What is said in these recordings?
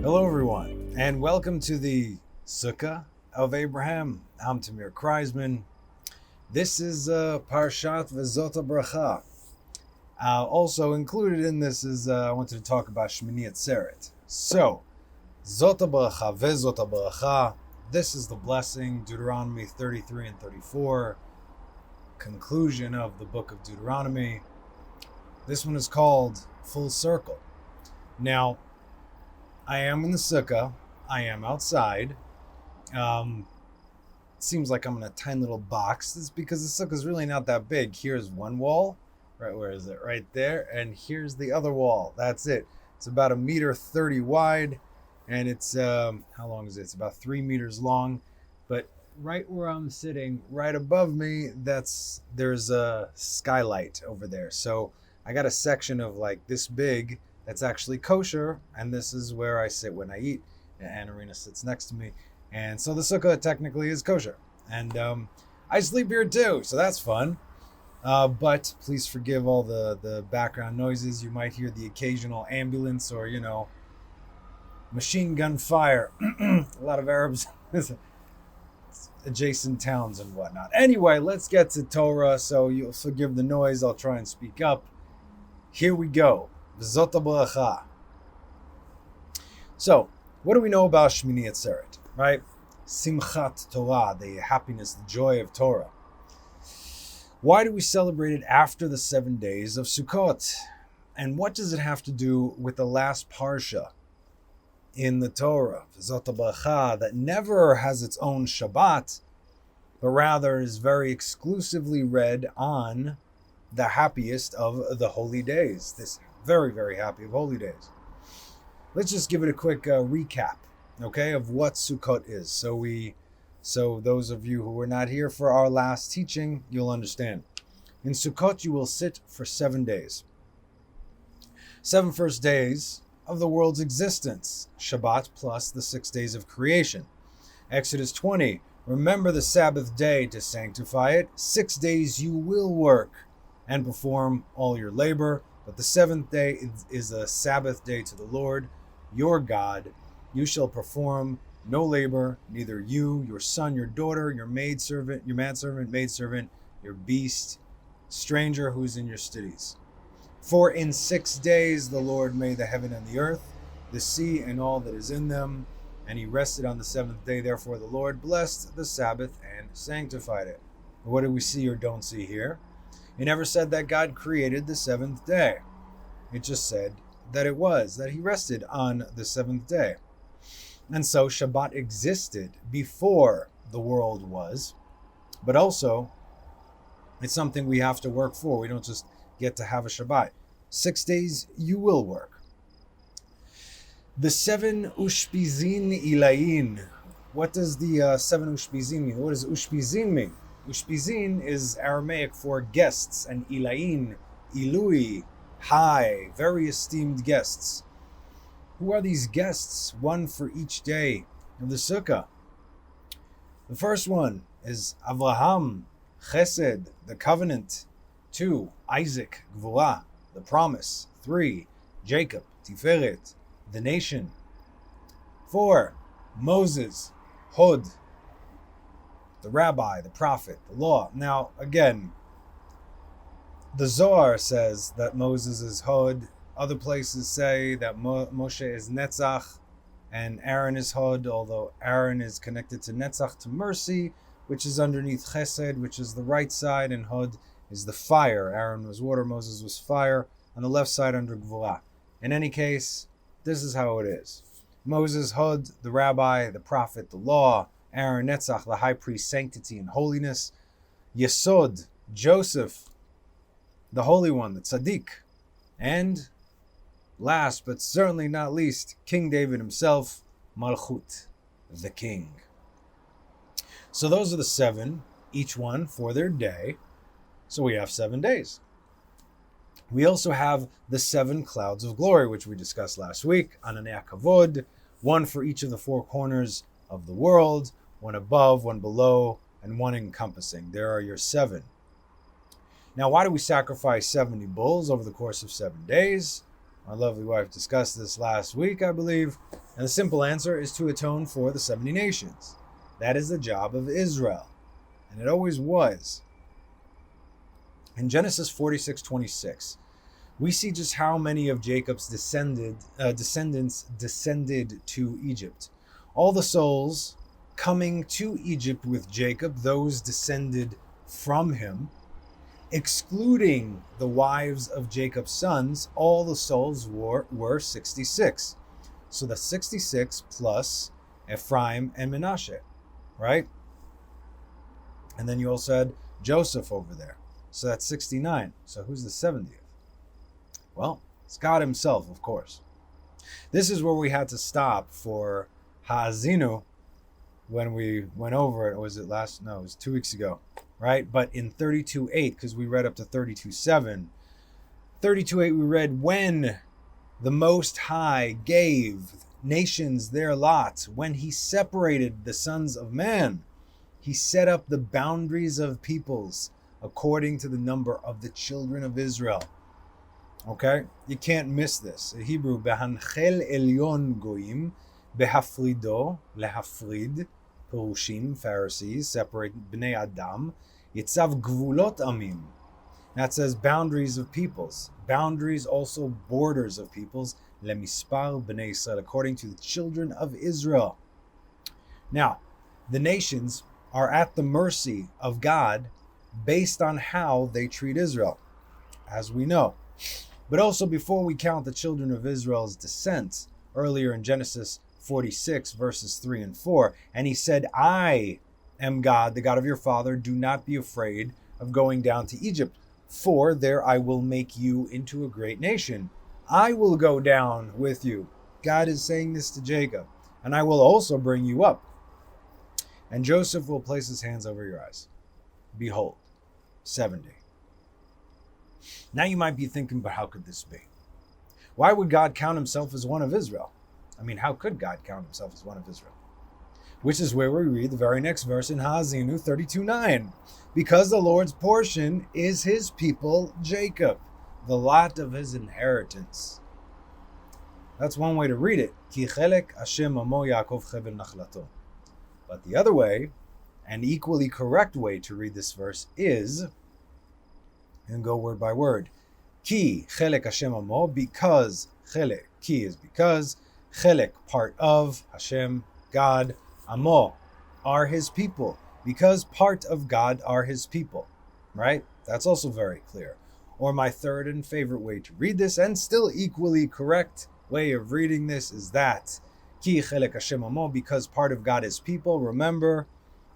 Hello everyone, and welcome to the Sukkah of Abraham. I'm Tamir Kreisman. This is Parshat Vezot HaBracha. Also included in this is I wanted to talk about Shemini Atzeret. So, Zot HaBracha, Vezot HaBracha. This is the blessing, Deuteronomy 33 and 34, conclusion of the book of Deuteronomy. This one is called Full Circle. Now, I am in the Sukkah. I am outside. It seems like I'm in a tiny little box. It's because the Sukkah is really not that big. Here's one wall. Right, where is it? Right there. And here's the other wall. That's it. It's about 1.30 meters wide. And it's, how long is it? It's about 3 meters long. But right where I'm sitting, right above me, there's a skylight over there. So I got a section of like this big that's actually kosher, and this is where I sit when I eat. And Arena sits next to me, and so the sukkah technically is kosher. And I sleep here too, so that's fun. But please forgive all the background noises. You might hear the occasional ambulance or, machine gun fire. A lot of Arabs, adjacent towns and whatnot. Anyway, let's get to Torah, so you'll forgive the noise. I'll try and speak up. Here we go. Zot HaBracha. So, what do we know about Shemini Atzeret, right? Simchat Torah, the happiness, the joy of Torah. Why do we celebrate it after the 7 days of Sukkot? And what does it have to do with the last parsha in the Torah, Zot HaBracha, that never has its own Shabbat, but rather is very exclusively read on the happiest of the holy days, this very, very happy of holy days. Let's just give it a quick recap, okay, of what Sukkot is. So those of you who were not here for our last teaching, you'll understand. In Sukkot, you will sit for 7 days. 7 first days of the world's existence, Shabbat plus the 6 days of creation. Exodus 20, remember the Sabbath day to sanctify it. 6 days you will work and perform all your labor. But the 7th day is a Sabbath day to the Lord, your God. You shall perform no labor, neither you, your son, your daughter, your maidservant, your manservant, maidservant, your beast, stranger who is in your cities. For in 6 days the Lord made the heaven and the earth, the sea and all that is in them, and he rested on the 7th day. Therefore the Lord blessed the Sabbath and sanctified it. What do we see or don't see here? It never said that God created the 7th day. It just said that he rested on the 7th day. And so Shabbat existed before the world was, but also it's something we have to work for. We don't just get to have a Shabbat. 6 days you will work. The 7 ushpizin ilayin. What does the 7 ushpizin mean? What does ushpizin mean? Ushpizin is Aramaic for guests, and ilayin, ilui, high, very esteemed guests. Who are these guests? One for each day of the Sukkah. The first one is Avraham, Chesed, the covenant. 2, Isaac, Gvurah, the promise. 3, Jacob, Tiferet, the nation. 4, Moses, Hod, the rabbi, the prophet, the law. Now, again, the Zohar says that Moses is Hod. Other places say that Moshe is Netzach and Aaron is Hod, although Aaron is connected to Netzach, to mercy, which is underneath Chesed, which is the right side, and Hod is the fire. Aaron was water, Moses was fire, on the left side under Gvurah. In any case, this is how it is. Moses, Hod, the rabbi, the prophet, the law. Aaron, Netzach, the high priest, sanctity and holiness. Yesod, Joseph, the Holy One, the Tzaddik. And last but certainly not least, King David himself, Malchut, the king. So those are the 7, each one for their day. So we have 7 days. We also have the 7 clouds of glory, which we discussed last week. Ananei Kavod, one for each of the 4 corners of the world, one above, one below, and one encompassing. There are your 7. Now, why do we sacrifice 70 bulls over the course of 7 days? My lovely wife discussed this last week, I believe. And the simple answer is to atone for the 70 nations. That is the job of Israel. And it always was. In Genesis 46:26, we see just how many of Jacob's descendants descended to Egypt. All the souls coming to Egypt with Jacob, those descended from him, excluding the wives of Jacob's sons, all the souls were 66. So the 66 plus Ephraim and Manasseh, right? And then you also had Joseph over there. So that's 69. So who's the 70th? Well, it's God himself, of course. This is where we had to stop for Ha'azinu when we went over it. Was it last? No, it was 2 weeks ago, right? But in 32:8, because we read up to 32:7, 32:8 we read, when the Most High gave nations their lot, when he separated the sons of man, he set up the boundaries of peoples according to the number of the children of Israel. Okay? You can't miss this. In Hebrew, Behanchel Elyon Goyim, Behafrido, Lehafrid, Perushim, Pharisees, separate Bnei Adam, Yitzav Gvulot Amim. That says boundaries of peoples. Boundaries, also borders of peoples. Lemispar Bnei Israel, according to the children of Israel. Now, the nations are at the mercy of God based on how they treat Israel, as we know. But also, before we count the children of Israel's descent, earlier in Genesis 46, verses 3 and 4, and he said, I am God, the God of your father. Do not be afraid of going down to Egypt, for there I will make you into a great nation. I will go down with you. God is saying this to Jacob, and I will also bring you up. And Joseph will place his hands over your eyes. Behold, 70. Now you might be thinking, but how could this be? Why would God count himself as one of Israel? I mean, how could God count himself as one of Israel? Which is where we read the very next verse in Ha'azinu 32:9. Because the Lord's portion is his people, Jacob, the lot of his inheritance. That's one way to read it. Ki chelek Hashem amo Yaakov chevel nachlato. But the other way, an equally correct way to read this verse is, and go word by word, Ki chelek Hashem amo, because chelek, ki is because, chelek, part of, Hashem, God, amo, are his people, because part of God are his people, right? That's also very clear. Or my third and favorite way to read this, and still equally correct way of reading this, is that Ki chelek Hashem amo, because part of God is people. Remember,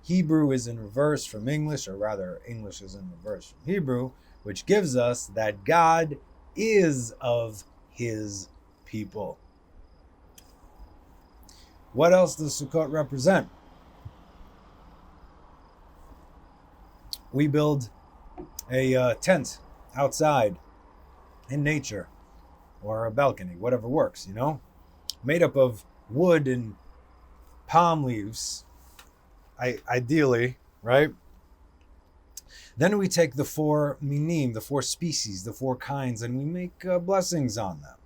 Hebrew is in reverse from English, or rather, English is in reverse from Hebrew, which gives us that God is of his people. What else does Sukkot represent? We build a tent outside in nature, or a balcony, whatever works, made up of wood and palm leaves, ideally, right? Then we take the 4 minim, the 4 species, the 4 kinds, and we make blessings on them.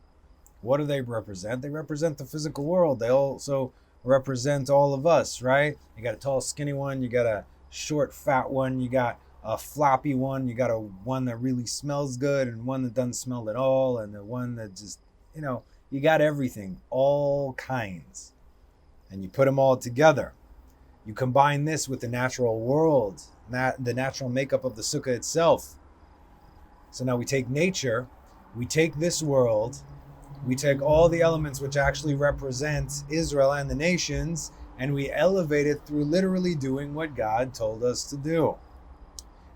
What do they represent? They represent the physical world. They also represent all of us, right? You got a tall, skinny one. You got a short, fat one. You got a floppy one. You got one that really smells good and one that doesn't smell at all. And the one that just, you got everything, all kinds. And you put them all together. You combine this with the natural world, the natural makeup of the sukkah itself. So now we take nature, we take this world, we take all the elements which actually represent Israel and the nations, and we elevate it through literally doing what God told us to do.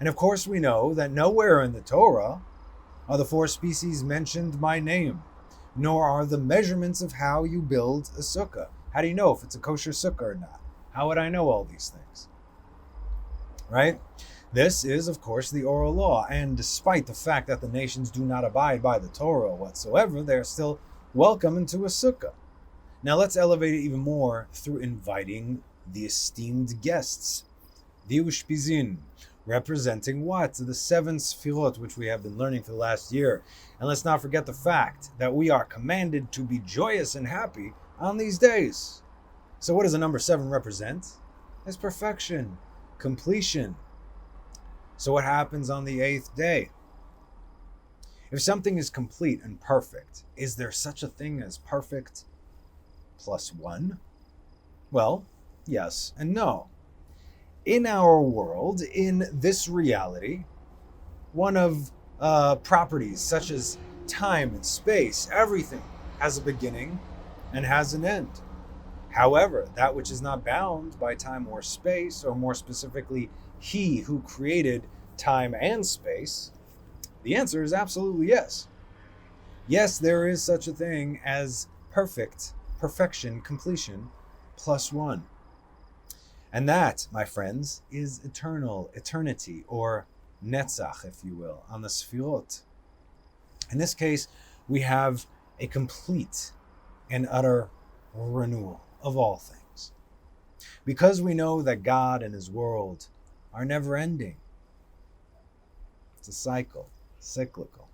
And of course we know that nowhere in the Torah are the 4 species mentioned by name, nor are the measurements of how you build a sukkah. How do you know if it's a kosher sukkah or not? How would I know all these things? Right? This is, of course, the oral law. And despite the fact that the nations do not abide by the Torah whatsoever, they're still welcome into a sukkah. Now let's elevate it even more through inviting the esteemed guests. The ushpizin. representing what? The 7 Sefirot, which we have been learning for the last year. And let's not forget the fact that we are commanded to be joyous and happy on these days. So what does the number 7 represent? It's perfection, completion. So what happens on the 8th day? If something is complete and perfect, is there such a thing as perfect plus 1? Well, yes and no. In our world, in this reality, one of properties such as time and space, everything has a beginning and has an end. However, that which is not bound by time or space, or more specifically, he who created time and space, the answer is absolutely yes. Yes, there is such a thing as perfection, completion, plus 1. And that, my friends, is eternity, or netzach, if you will, on the Sefirot. In this case, we have a complete and utter renewal of all things. Because we know that God and his world are never ending. It's a cyclical.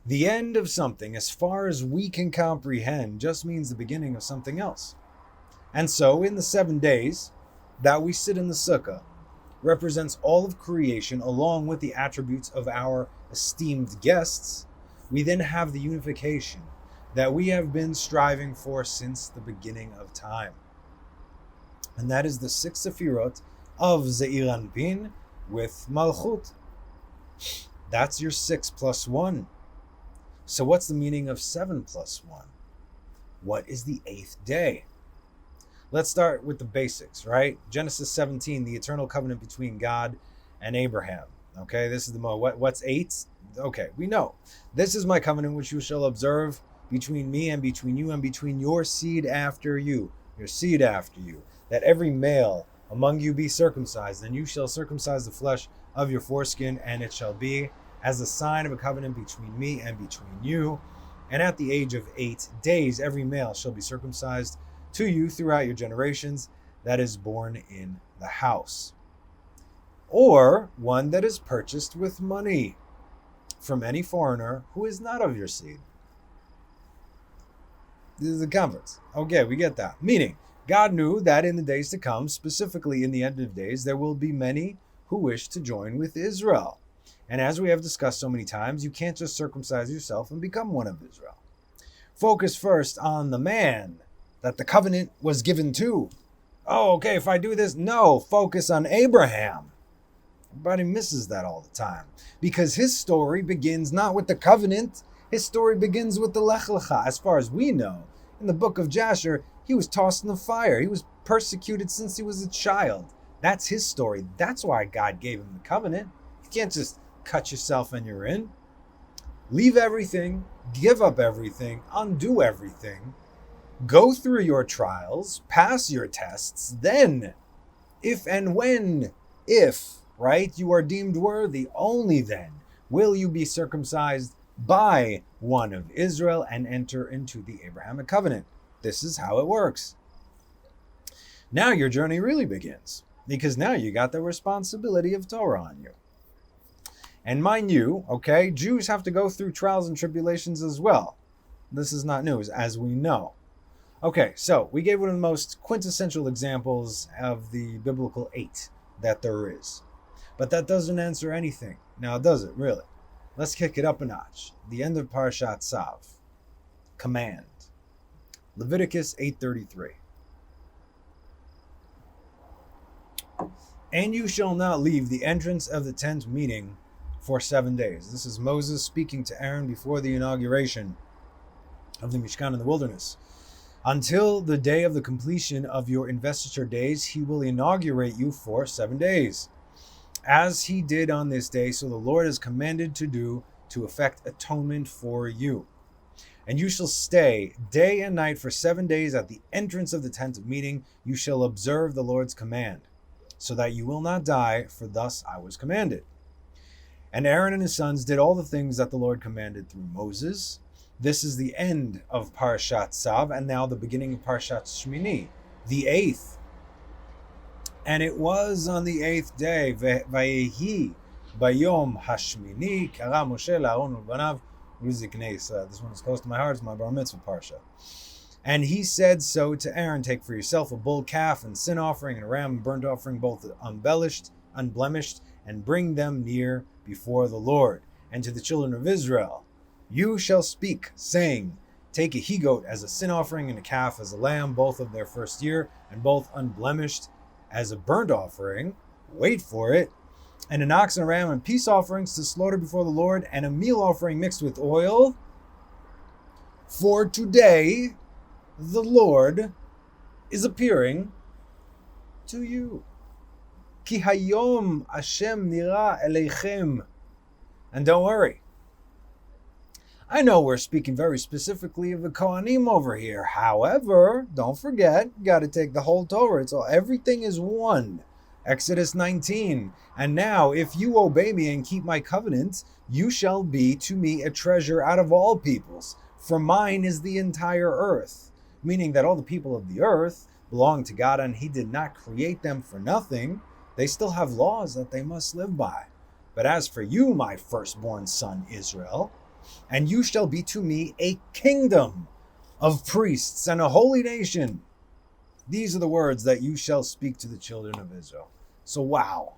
The end of something, as far as we can comprehend, just means the beginning of something else. And so, in the 7 days that we sit in the Sukkah, represents all of creation along with the attributes of our esteemed guests. We then have the unification that we have been striving for since the beginning of time. And that is the 6 Sefirot of Zeir Anpin with Malchut. That's your 6 plus 1. So what's the meaning of 7 plus 1? What is the 8th day? Let's start with the basics, right? Genesis 17, the eternal covenant between God and Abraham. Okay, this is the what's 8? Okay, we know. This is my covenant which you shall observe between me and between you and between your seed after you, that every male among you be circumcised, and you shall circumcise the flesh of your foreskin, and it shall be as a sign of a covenant between me and between you. And at the age of 8 days, every male shall be circumcised to you throughout your generations that is born in the house, or one that is purchased with money from any foreigner who is not of your seed. This is the converts. Okay, we get that. Meaning, God knew that in the days to come, specifically in the end of days, there will be many who wish to join with Israel. And as we have discussed so many times, you can't just circumcise yourself and become one of Israel. Focus first on the man that the covenant was given to. Oh, okay, if I do this, no, focus on Abraham. Everybody misses that all the time. Because his story begins not with the covenant, his story begins with the Lech Lecha. As far as we know, in the book of Jasher, he was tossed in the fire. He was persecuted since he was a child. That's his story. That's why God gave him the covenant. You can't just cut yourself and you're in. Leave everything, give up everything, undo everything. Go through your trials, pass your tests, then, if and when, right, you are deemed worthy, only then will you be circumcised by one of Israel and enter into the Abrahamic covenant. This is how it works. Now your journey really begins, because now you got the responsibility of Torah on you. And mind you, okay, Jews have to go through trials and tribulations as well. This is not news, as we know. Okay, so we gave one of the most quintessential examples of the biblical 8 that there is. But that doesn't answer anything. Now, does it really? Let's kick it up a notch. The end of Parashat Tzav. Command. Leviticus 8:33. And you shall not leave the entrance of the tent meeting for 7 days. This is Moses speaking to Aaron before the inauguration of the Mishkan in the wilderness. Until the day of the completion of your investiture days, he will inaugurate you for 7 days. As he did on this day, so the Lord has commanded to do, to effect atonement for you. And you shall stay day and night for 7 days at the entrance of the tent of meeting. You shall observe the Lord's command, so that you will not die, for thus I was commanded. And Aaron and his sons did all the things that the Lord commanded through Moses. This is the end of Parashat Tzav, and now the beginning of Parashat Shemini, the 8th. And it was on the 8th day, Vayehi Bayom Hashmini, Kara Moshe La'aron Ulbanav Ulziknei Yisrael. This one is close to my heart. It's my Bar Mitzvah Parsha. And he said so to Aaron, take for yourself a bull calf and sin offering and a ram and burnt offering, both unblemished, and bring them near before the Lord. And to the children of Israel, you shall speak, saying, take a he-goat as a sin offering and a calf as a lamb, both of their first year, and both unblemished as a burnt offering. Wait for it. And an ox and a ram and peace offerings to slaughter before the Lord, and a meal offering mixed with oil. For today the Lord is appearing to you. Ki hayom Hashem nira eleichem. And don't worry, I know we're speaking very specifically of the Kohanim over here. However, don't forget, you got to take the whole Torah. Everything is one. Exodus 19. And now, if you obey me and keep my covenant, you shall be to me a treasure out of all peoples. For mine is the entire earth. Meaning that all the people of the earth belong to God, and he did not create them for nothing. They still have laws that they must live by. But as for you, my firstborn son Israel, and you shall be to me a kingdom of priests and a holy nation. These are the words that you shall speak to the children of Israel. So wow.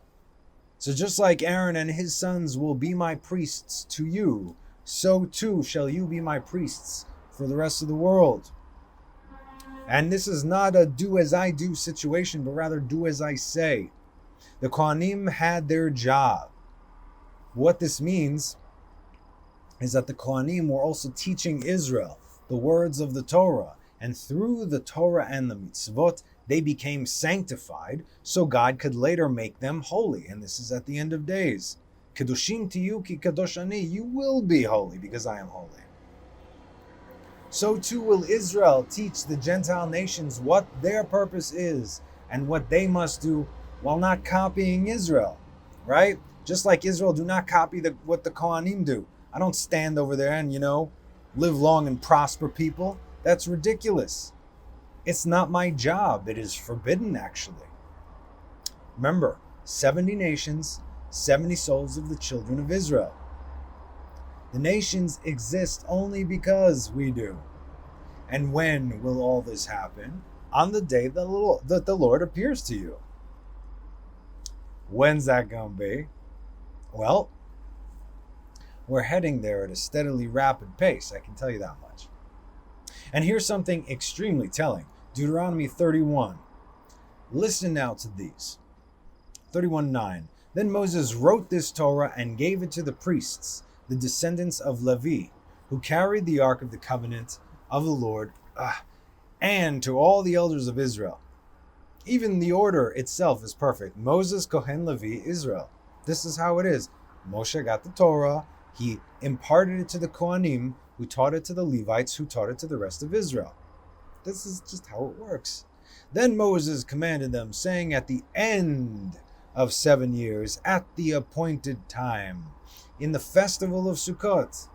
So just like Aaron and his sons will be my priests to you, so too shall you be my priests for the rest of the world. And this is not a do as I do situation, but rather do as I say. The Kohanim had their job. What this means is that the Kohanim were also teaching Israel the words of the Torah. And through the Torah and the mitzvot, they became sanctified, so God could later make them holy. And this is at the end of days. Kedushim tiyu ki kadosh ani. You will be holy because I am holy. So too will Israel teach the Gentile nations what their purpose is and what they must do while not copying Israel. Right? Just like Israel do not copy what the Kohanim do. I don't stand over there and, live long and prosper people. That's ridiculous. It's not my job. It is forbidden, actually. Remember, 70 nations, 70 souls of the children of Israel. The nations exist only because we do. And when will all this happen? On the day that the Lord appears to you. When's that going to be? Well, we're heading there at a steadily rapid pace, I can tell you that much. And here's something extremely telling. Deuteronomy 31. Listen now to these. 31:9. Then Moses wrote this Torah and gave it to the priests, the descendants of Levi, who carried the ark of the covenant of the Lord, and to all the elders of Israel. Even the order itself is perfect. Moses, Kohen, Levi, Israel. This is how it is. Moshe got the Torah. He imparted it to the Kohanim, who taught it to the Levites, who taught it to the rest of Israel. This is just how it works. Then Moses commanded them, saying, at the end of 7 years, at the appointed time, in the festival of Sukkot,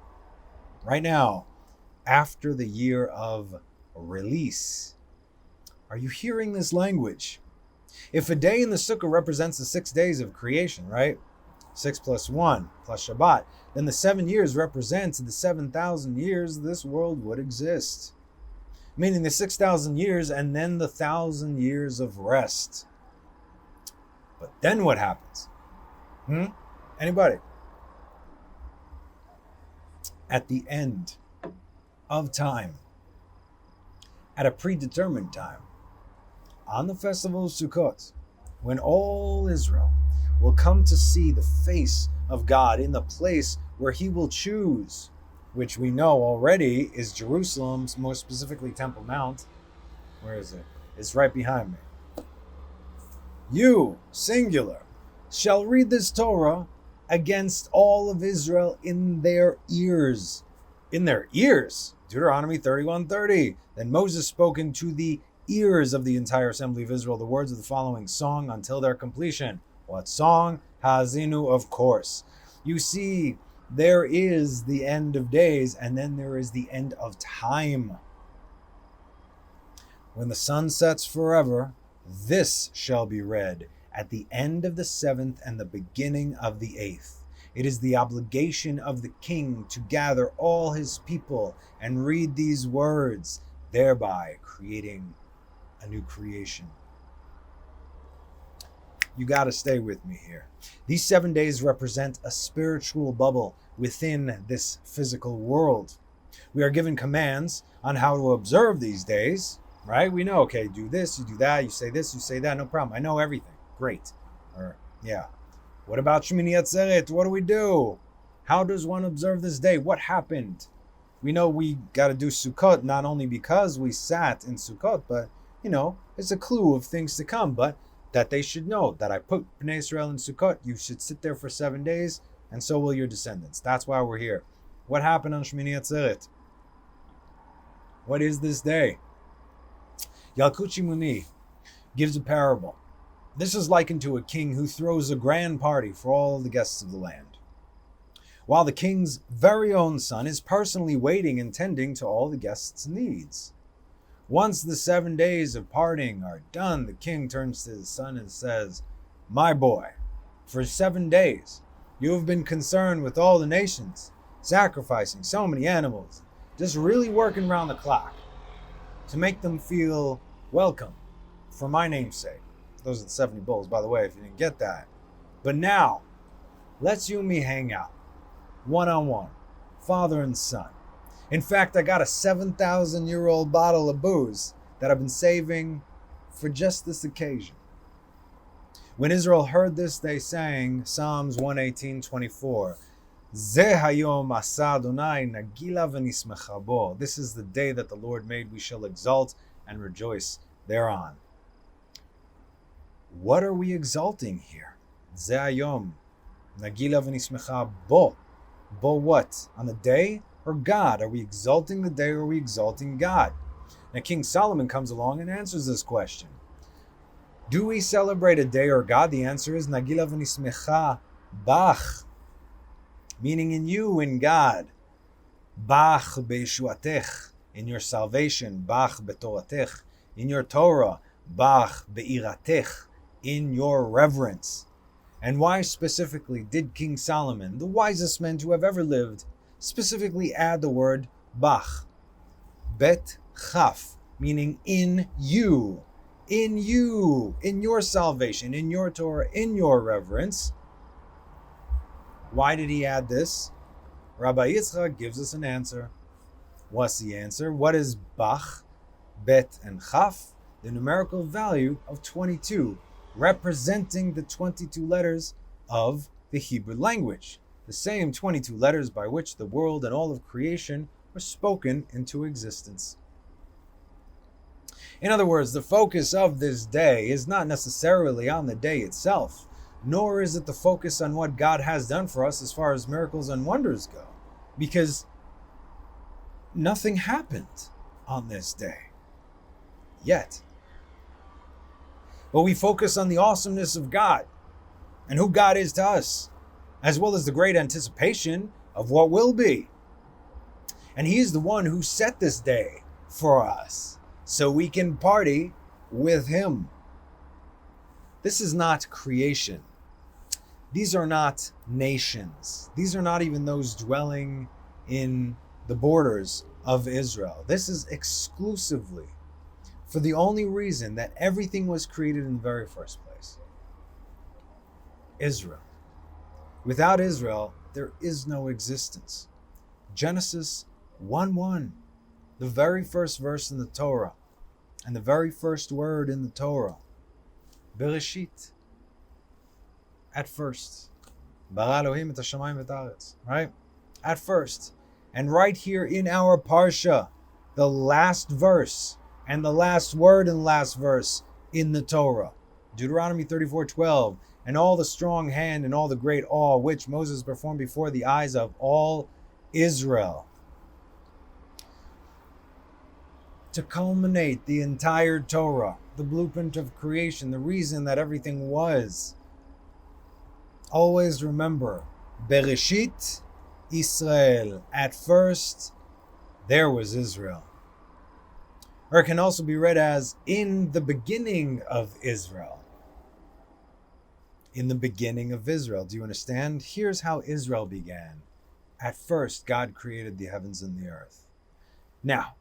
right now, after the year of release. Are you hearing this language? If a day in the Sukkah represents the 6 days of creation, right? 6 plus 1 plus Shabbat, then the 7 years represents the 7,000 years this world would exist. Meaning the 6,000 years and then the 1,000 years of rest. But then what happens? Anybody? At the end of time, at a predetermined time, on the festival of Sukkot, when all Israel will come to see the face of God in the place where he will choose, which we know already is Jerusalem's, more specifically Temple Mount. Where is it? It's right behind me. You, singular, shall read this Torah against all of Israel in their ears. In their ears? Deuteronomy 31:30. Then Moses spoke into the ears of the entire assembly of Israel the words of the following song until their completion. What song? Ha'azinu, of course. You see, there is the end of days, and then there is the end of time. When the sun sets forever, This shall be read at the end of the 7th and the beginning of the 8th. It is the obligation of the king to gather all his people and read these words, thereby creating a new creation. You got to stay with me here. These 7 days represent a spiritual bubble within this physical world. We are given commands on how to observe these days, right? We know, okay, do this, you do that, you say this, you say that, no problem. I know everything. Great. Or, yeah. What about Shemini Atzeret? What do we do? How does one observe this day? What happened? We know we got to do Sukkot, not only because we sat in Sukkot, but, it's a clue of things to come. But that they should know that I put Bnei Israel in Sukkot. You should sit there for 7 days, and so will your descendants. That's why we're here. What happened on Shemini Atzeret? What is this day? Yalkut Shimoni gives a parable. This is likened to a king who throws a grand party for all the guests of the land, while the king's very own son is personally waiting and tending to all the guests' needs. Once the 7 days of partying are done, the king turns to his son and says, "My boy, for 7 days you have been concerned with all the nations, sacrificing so many animals, just really working around the clock to make them feel welcome for my namesake." Those are the 70 bulls, by the way, if you didn't get that. But now, let's you and me hang out, one-on-one, father and son. In fact, I got a 7,000-year-old bottle of booze that I've been saving for just this occasion. When Israel heard this, they sang Psalms 118:24. Zeh hayom asa Adonai nagila v'nismecha bo. This is the day that the Lord made. We shall exalt and rejoice thereon. What are we exalting here? Zeh hayom nagila v'nismecha bo. Bo what? On the day or God? Are we exalting the day or are we exalting God? Now King Solomon comes along and answers this question. Do we celebrate a day or God? The answer is Nagila v'nismecha bach, meaning in you, in God. Bach be'yeshuatech, in your salvation. Bach betoratech, in your Torah. Bach be'iratech, in your reverence. And why specifically did King Solomon, the wisest man to have ever lived, specifically add the word bach? Bet chaf, meaning in you. In you, in your salvation, in your Torah, in your reverence. Why did he add this? Rabbi Yitzchak gives us an answer. What's the answer? What is Bach, Bet, and Chaf? The numerical value of 22, representing the 22 letters of the Hebrew language. The same 22 letters by which the world and all of creation were spoken into existence. In other words, the focus of this day is not necessarily on the day itself, nor is it the focus on what God has done for us as far as miracles and wonders go, because nothing happened on this day yet. But we focus on the awesomeness of God and who God is to us, as well as the great anticipation of what will be. And He is the one who set this day for us, so we can party with Him. This is not creation. These are not nations. These are not even those dwelling in the borders of Israel. This is exclusively for the only reason that everything was created in the very first place. Israel. Without Israel, there is no existence. Genesis 1:1, the very first verse in the Torah, and the very first word in the Torah, Bereshit, at first. Bara Elohim et hashamayim v'et haaretz, right? At first. And right here in our Parsha, the last verse, and the last word and last verse in the Torah, Deuteronomy 34:12, and all the strong hand and all the great awe which Moses performed before the eyes of all Israel. To culminate the entire Torah, the blueprint of creation, the reason that everything was. Always remember, Bereshit Israel. At first, there was Israel. Or it can also be read as in the beginning of Israel. In the beginning of Israel. Do you understand? Here's how Israel began. At first, God created the heavens and the earth. Now,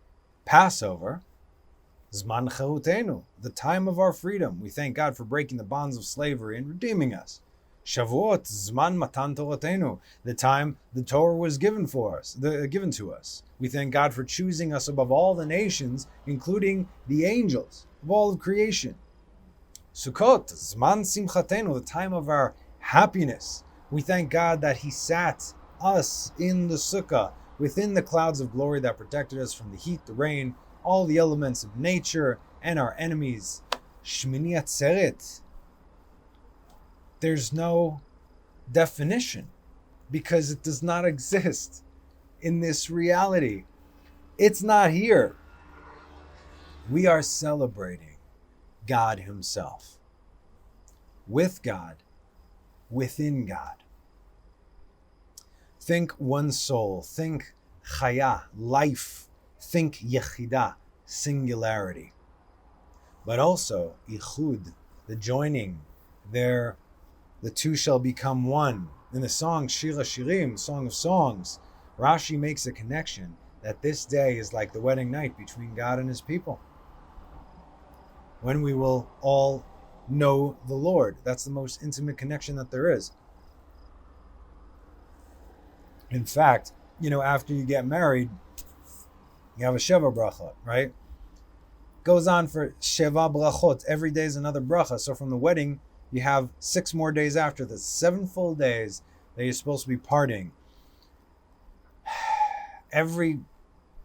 Passover, Zman Cherutenu, the time of our freedom. We thank God for breaking the bonds of slavery and redeeming us. Shavuot, Zman Matan Toratenu, the time the Torah was given to us. We thank God for choosing us above all the nations, including the angels of all of creation. Sukkot, Zman Simchatenu, the time of our happiness. We thank God that He sat us in the Sukkah, within the clouds of glory that protected us from the heat, the rain, all the elements of nature, and our enemies. Shemini Atzeret. There's no definition because it does not exist in this reality. It's not here. We are celebrating God Himself. With God, within God. Think one soul. Think chaya, life. Think yechida, singularity. But also ichud, the joining. The two shall become one. In the song Shira Shirim, Song of Songs, Rashi makes a connection that this day is like the wedding night between God and His people. When we will all know the Lord. That's the most intimate connection that there is. In fact, after you get married, you have a Sheva Bracha, right? Goes on for Sheva Brachot. Every day is another bracha. So from the wedding, you have 6 more days after this. 7 full days that you're supposed to be partying. Every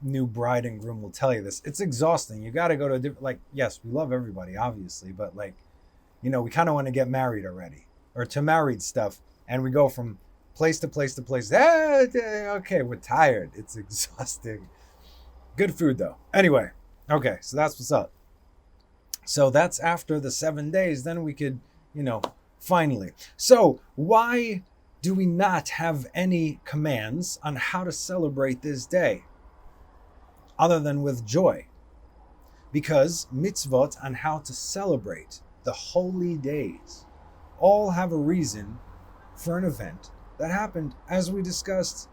new bride and groom will tell you this. It's exhausting. You got to go to a different, yes, we love everybody, obviously, but we kind of want to get married already, or to married stuff. And we go from place to place to place. Okay, we're tired. It's exhausting. Good food though. Anyway, okay, so that's what's up. So that's after the 7 days. Then we could, finally. So why do we not have any commands on how to celebrate this day other than with joy? Because mitzvot on how to celebrate the holy days all have a reason for an event that happened, as we discussed.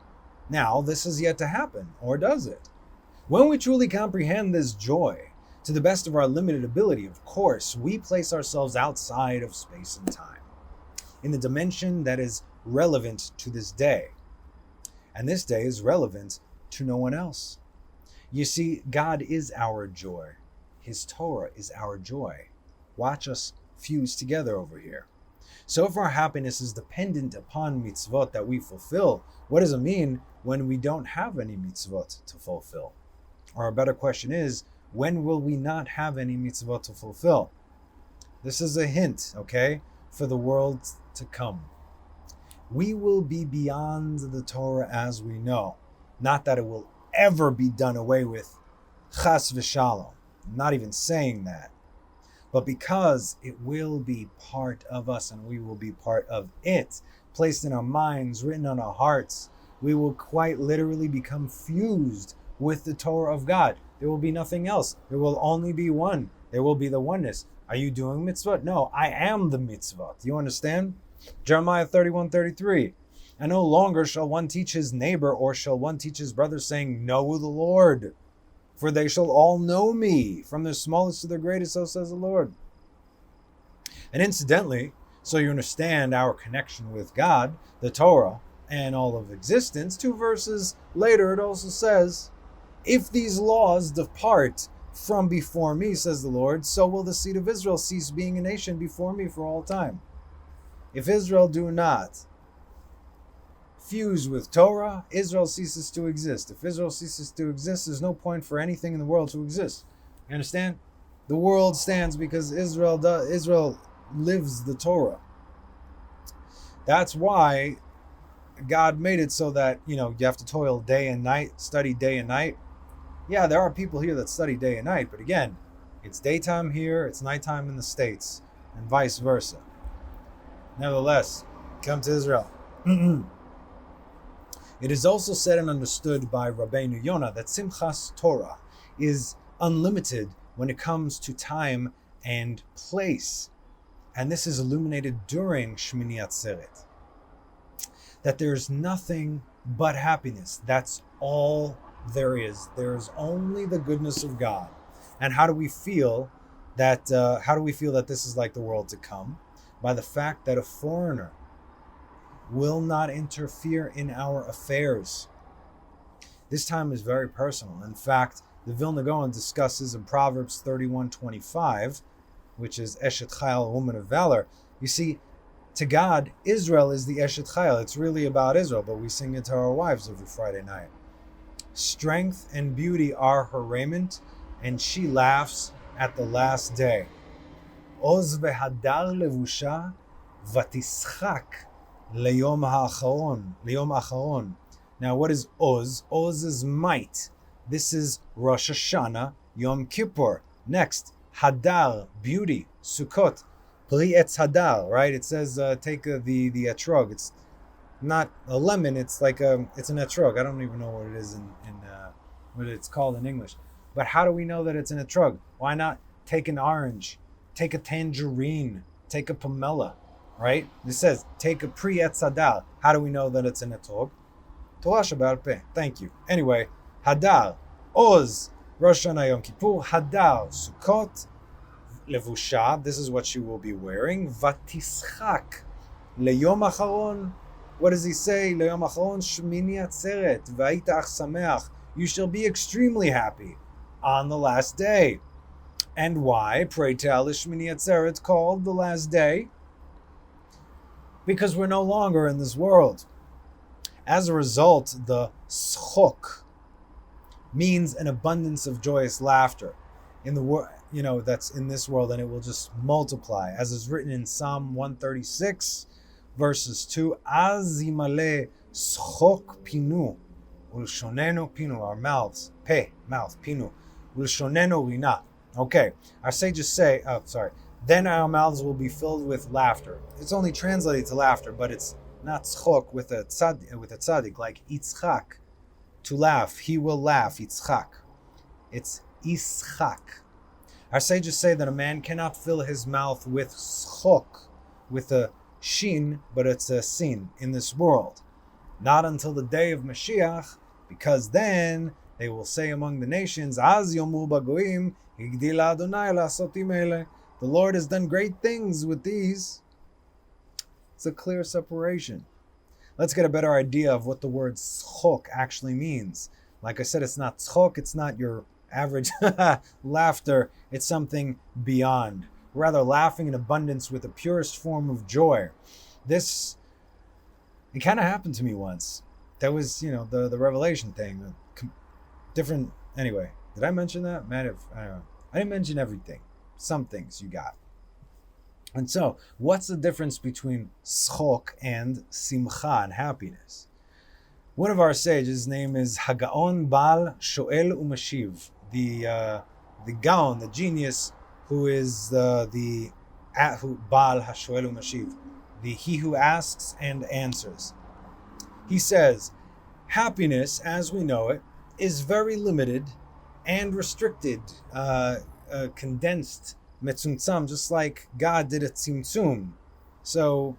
Now, this is yet to happen, or does it? When we truly comprehend this joy, to the best of our limited ability, of course, we place ourselves outside of space and time, in the dimension that is relevant to this day. And this day is relevant to no one else. You see, God is our joy. His Torah is our joy. Watch us fuse together over here. So if our happiness is dependent upon mitzvot that we fulfill, what does it mean when we don't have any mitzvot to fulfill? Or a better question is, when will we not have any mitzvot to fulfill? This is a hint, okay, for the world to come. We will be beyond the Torah as we know. Not that it will ever be done away with, chas v'shalom. I'm not even saying that. But because it will be part of us and we will be part of it, placed in our minds, written on our hearts, we will quite literally become fused with the Torah of God. There will be nothing else. There will only be one. There will be the oneness. Are you doing mitzvah? No, I am the mitzvah. Do you understand? Jeremiah 31:33. And no longer shall one teach his neighbor or shall one teach his brother, saying, know the Lord. For they shall all know me, from the smallest to the greatest, so says the Lord. And incidentally, so you understand our connection with God, the Torah, and all of existence, 2 verses later it also says, if these laws depart from before me, says the Lord, so will the seed of Israel cease being a nation before me for all time. If Israel do not fuse with Torah, Israel ceases to exist. If Israel ceases to exist, there's no point for anything in the world to exist. You understand? The world stands because Israel lives the Torah. That's why God made it so that, you have to toil day and night, study day and night. Yeah, there are people here that study day and night, but again, it's daytime here, it's nighttime in the States, and vice versa. Nevertheless, come to Israel. It is also said and understood by Rabbeinu Yonah that Simchas Torah is unlimited when it comes to time and place. And this is illuminated during Shemini Atzeret. That there's nothing but happiness. That's all there is. There's only the goodness of God. And how do we feel that this is like the world to come? By the fact that a foreigner will not interfere in our affairs. This time is very personal. In fact, the Vilna Gaon discusses in Proverbs 31:25, which is Eshet Chayil, woman of valor. You see, to God, Israel is the Eshet Chayil. It's really about Israel, but we sing it to our wives every Friday night. Strength and beauty are her raiment, and she laughs at the last day. Oz vehadar levusha vatischak leyom ha'acharon. Now, what is Oz? Oz is might. This is Rosh Hashanah, Yom Kippur. Next, Hadar, beauty, Sukkot, Pri Etz Hadar, right? It says take the etrog. It's not a lemon. It's like it's an etrog. I don't even know what it is in what it's called in English. But how do we know that it's an etrog? Why not take an orange, take a tangerine, take a pomelo, right? It says take a Pri Etz Hadar. How do we know that it's an etrog? Torah Shabbat Peh. Thank you. Anyway, Hadar, Oz, Rosh Hashanah Yom Kippur, Hadar, Sukkot, Levusha, this is what she will be wearing, Vatischak, Leyom Acharon, what does he say? Leyom Acharon, Shemini Atzeret, Va'ita Ach Sameach, you shall be extremely happy on the last day. And why, pray tell, is Shemini Atzeret called the last day? Because we're no longer in this world. As a result, the schok means an abundance of joyous laughter in the world, that's in this world, and it will just multiply, as is written in Psalm 136, verses 2. Az yimale schok pinu ulshonenu pinu, our mouths, mouth, pinu ulshonenu rina. Okay, our sages say, then our mouths will be filled with laughter. It's only translated to laughter, but it's not tzchok with a tzaddik, like Yitzchak, to laugh. He will laugh, Yitzchak. It's Ischak. Our sages say that a man cannot fill his mouth with tzchok, with a shin, but it's a sin in this world. Not until the day of Mashiach, because then they will say among the nations, Az yomu bagoim, higdila Adonai la'asotim ele. The Lord has done great things with these. It's a clear separation. Let's get a better idea of what the word tzchok actually means. Like I said, it's not tzchok, it's not your average laughter, it's something beyond. Rather, laughing in abundance with the purest form of joy. It kind of happened to me once. That was, the Revelation thing. Different, anyway. Did I mention that? I don't know. I didn't mention everything. Some things you got. And so, what's the difference between schok and simcha, and happiness? One of our sages, his name is Hagaon Baal Shoel Umashiv, the Gaon, the genius, who is the Baal HaShoel Umashiv, he who asks and answers. He says, happiness, as we know it, is very limited and restricted, condensed, metzumtzam, just like God did at Tzimtzum. So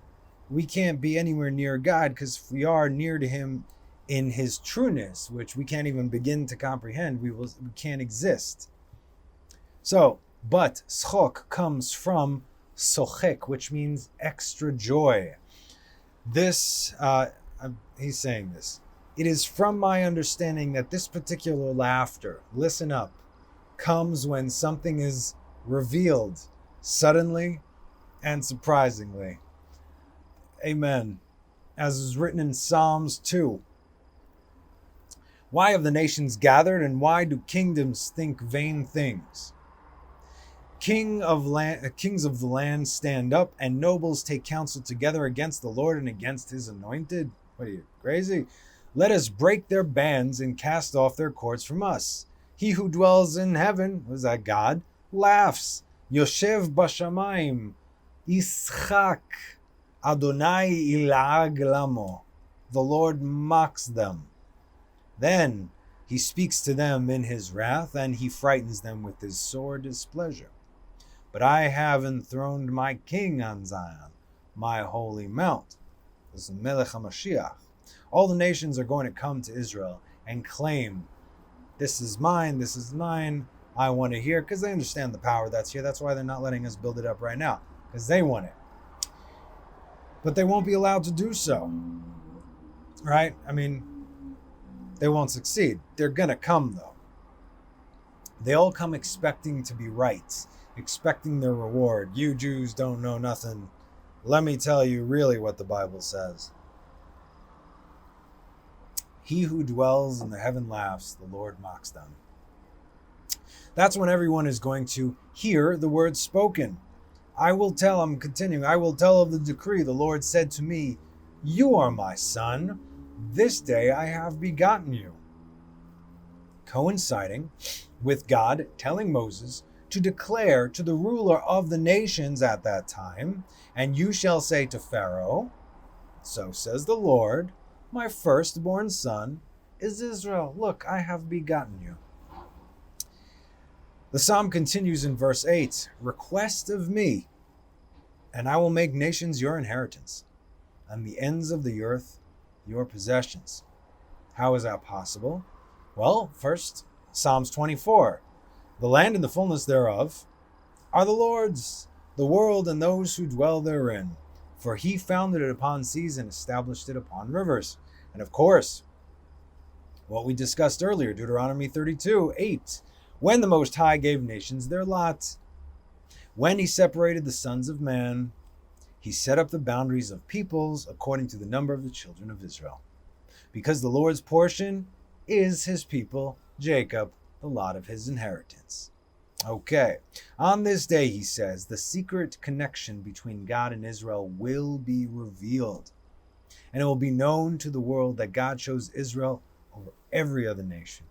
we can't be anywhere near God, because if we are near to Him in His trueness, which we can't even begin to comprehend, we can't exist. So, but schok comes from sochek, which means extra joy. This, he's saying this. It is from my understanding that this particular laughter, listen up, comes when something is revealed suddenly and surprisingly. Amen. As is written in Psalms 2. Why have the nations gathered, and why do kingdoms think vain things? Kings of the land stand up, and nobles take counsel together against the Lord and against His anointed. What are you, crazy? Let us break their bands and cast off their cords from us. He who dwells in heaven, was that God, laughs. Yoshev bashamayim, Ischak, Adonai ilag lamo. The Lord mocks them. Then He speaks to them in his wrath, and he frightens them with his sore displeasure. But I have enthroned my king on Zion, my holy mount. This is Melech HaMashiach. All the nations are going to come to Israel and claim, this is mine, I want to hear, because they understand the power that's here. That's why they're not letting us build it up right now, because they want it. But they won't be allowed to do so, right? I mean, they won't succeed. They're going to come, though. They all come expecting to be right, expecting their reward. You Jews don't know nothing. Let me tell you really what the Bible says. He who dwells in the heaven laughs, the Lord mocks them. That's when everyone is going to hear the word spoken. I'm continuing, I will tell of the decree. The Lord said to me, you are my son. This day I have begotten you. Coinciding with God telling Moses to declare to the ruler of the nations at that time, and you shall say to Pharaoh, so says the Lord, my firstborn son is Israel. Look, I have begotten you. The psalm continues in verse 8, request of me, and I will make nations your inheritance, and the ends of the earth your possessions. How is that possible? Well, first, Psalms 24. The land and the fullness thereof are the Lord's, the world and those who dwell therein. For he founded it upon seas and established it upon rivers. And of course, what we discussed earlier, Deuteronomy 32:8. When the Most High gave nations their lot, when he separated the sons of man, he set up the boundaries of peoples according to the number of the children of Israel. Because the Lord's portion is his people, Jacob, the lot of his inheritance. Okay, on this day, he says, the secret connection between God and Israel will be revealed. And it will be known to the world that God chose Israel over every other nation.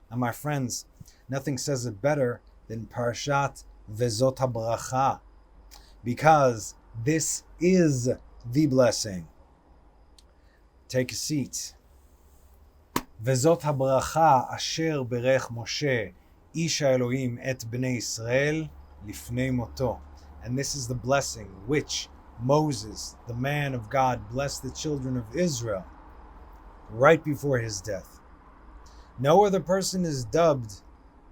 And my friends, nothing says it better than Parashat Vezot HaBracha, because this is the blessing. Take a seat. Vezot HaBracha asher berech Moshe ish Elohim et bnei Israel lifnei moto. And this is the blessing which Moses, the man of God, blessed the children of Israel right before his death. No other person is dubbed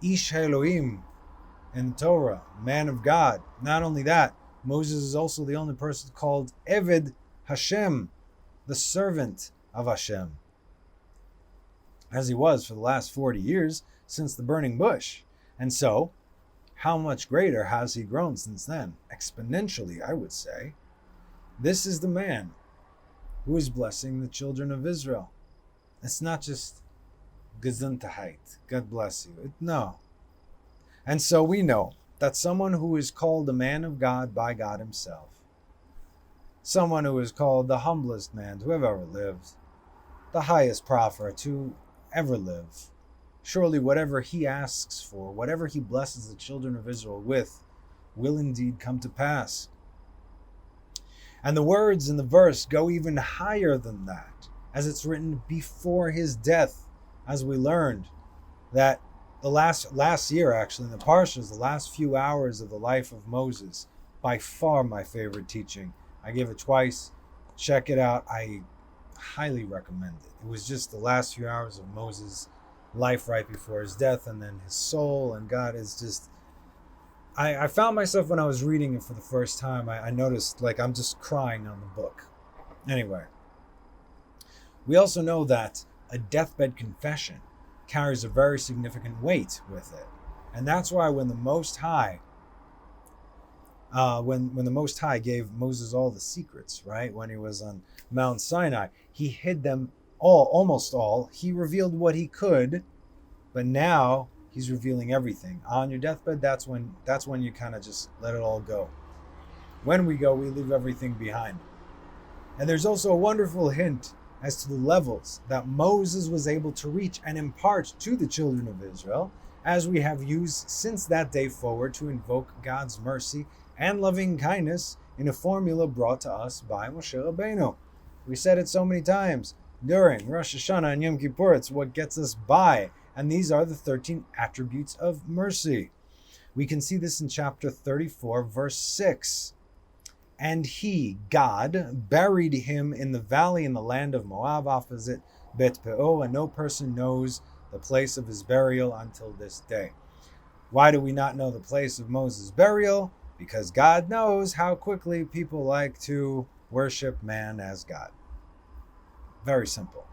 Ish Elohim in the Torah, man of God. Not only that, Moses is also the only person called Eved Hashem, the servant of Hashem, as he was for the last 40 years since the burning bush. And so, how much greater has he grown since then? Exponentially, I would say. This is the man who is blessing the children of Israel. It's not just Gesundheit, God bless you. No. And so we know that someone who is called a man of God by God himself, someone who is called the humblest man to have ever lived, the highest prophet to ever live, surely whatever he asks for, whatever he blesses the children of Israel with, will indeed come to pass. And the words in the verse go even higher than that, as it's written before his death, as we learned that the last year, actually, in the Parshas, the last few hours of the life of Moses, by far my favorite teaching. I gave it twice. Check it out. I highly recommend it. It was just the last few hours of Moses' life right before his death, and then his soul, and God is just... I found myself when I was reading it for the first time, I noticed like I'm just crying on the book. Anyway, we also know that a deathbed confession carries a very significant weight with it. And that's why when the Most High, when the Most High gave Moses all the secrets, right? When he was on Mount Sinai, he hid them all, almost all. He revealed what he could, but now he's revealing everything. On your deathbed, that's when you kind of just let it all go. When we go, we leave everything behind. And there's also a wonderful hint as to the levels that Moses was able to reach and impart to the children of Israel, as we have used since that day forward to invoke God's mercy and loving kindness in a formula brought to us by Moshe Rabbeinu. We said it so many times during Rosh Hashanah and Yom Kippur. It's what gets us by. And these are the 13 attributes of mercy. We can see this in chapter 34, verse 6. And he, God, buried him in the valley in the land of Moab opposite Bet Peor, and no person knows the place of his burial until this day. Why do we not know the place of Moses' burial? Because God knows how quickly people like to worship man as God. Very simple.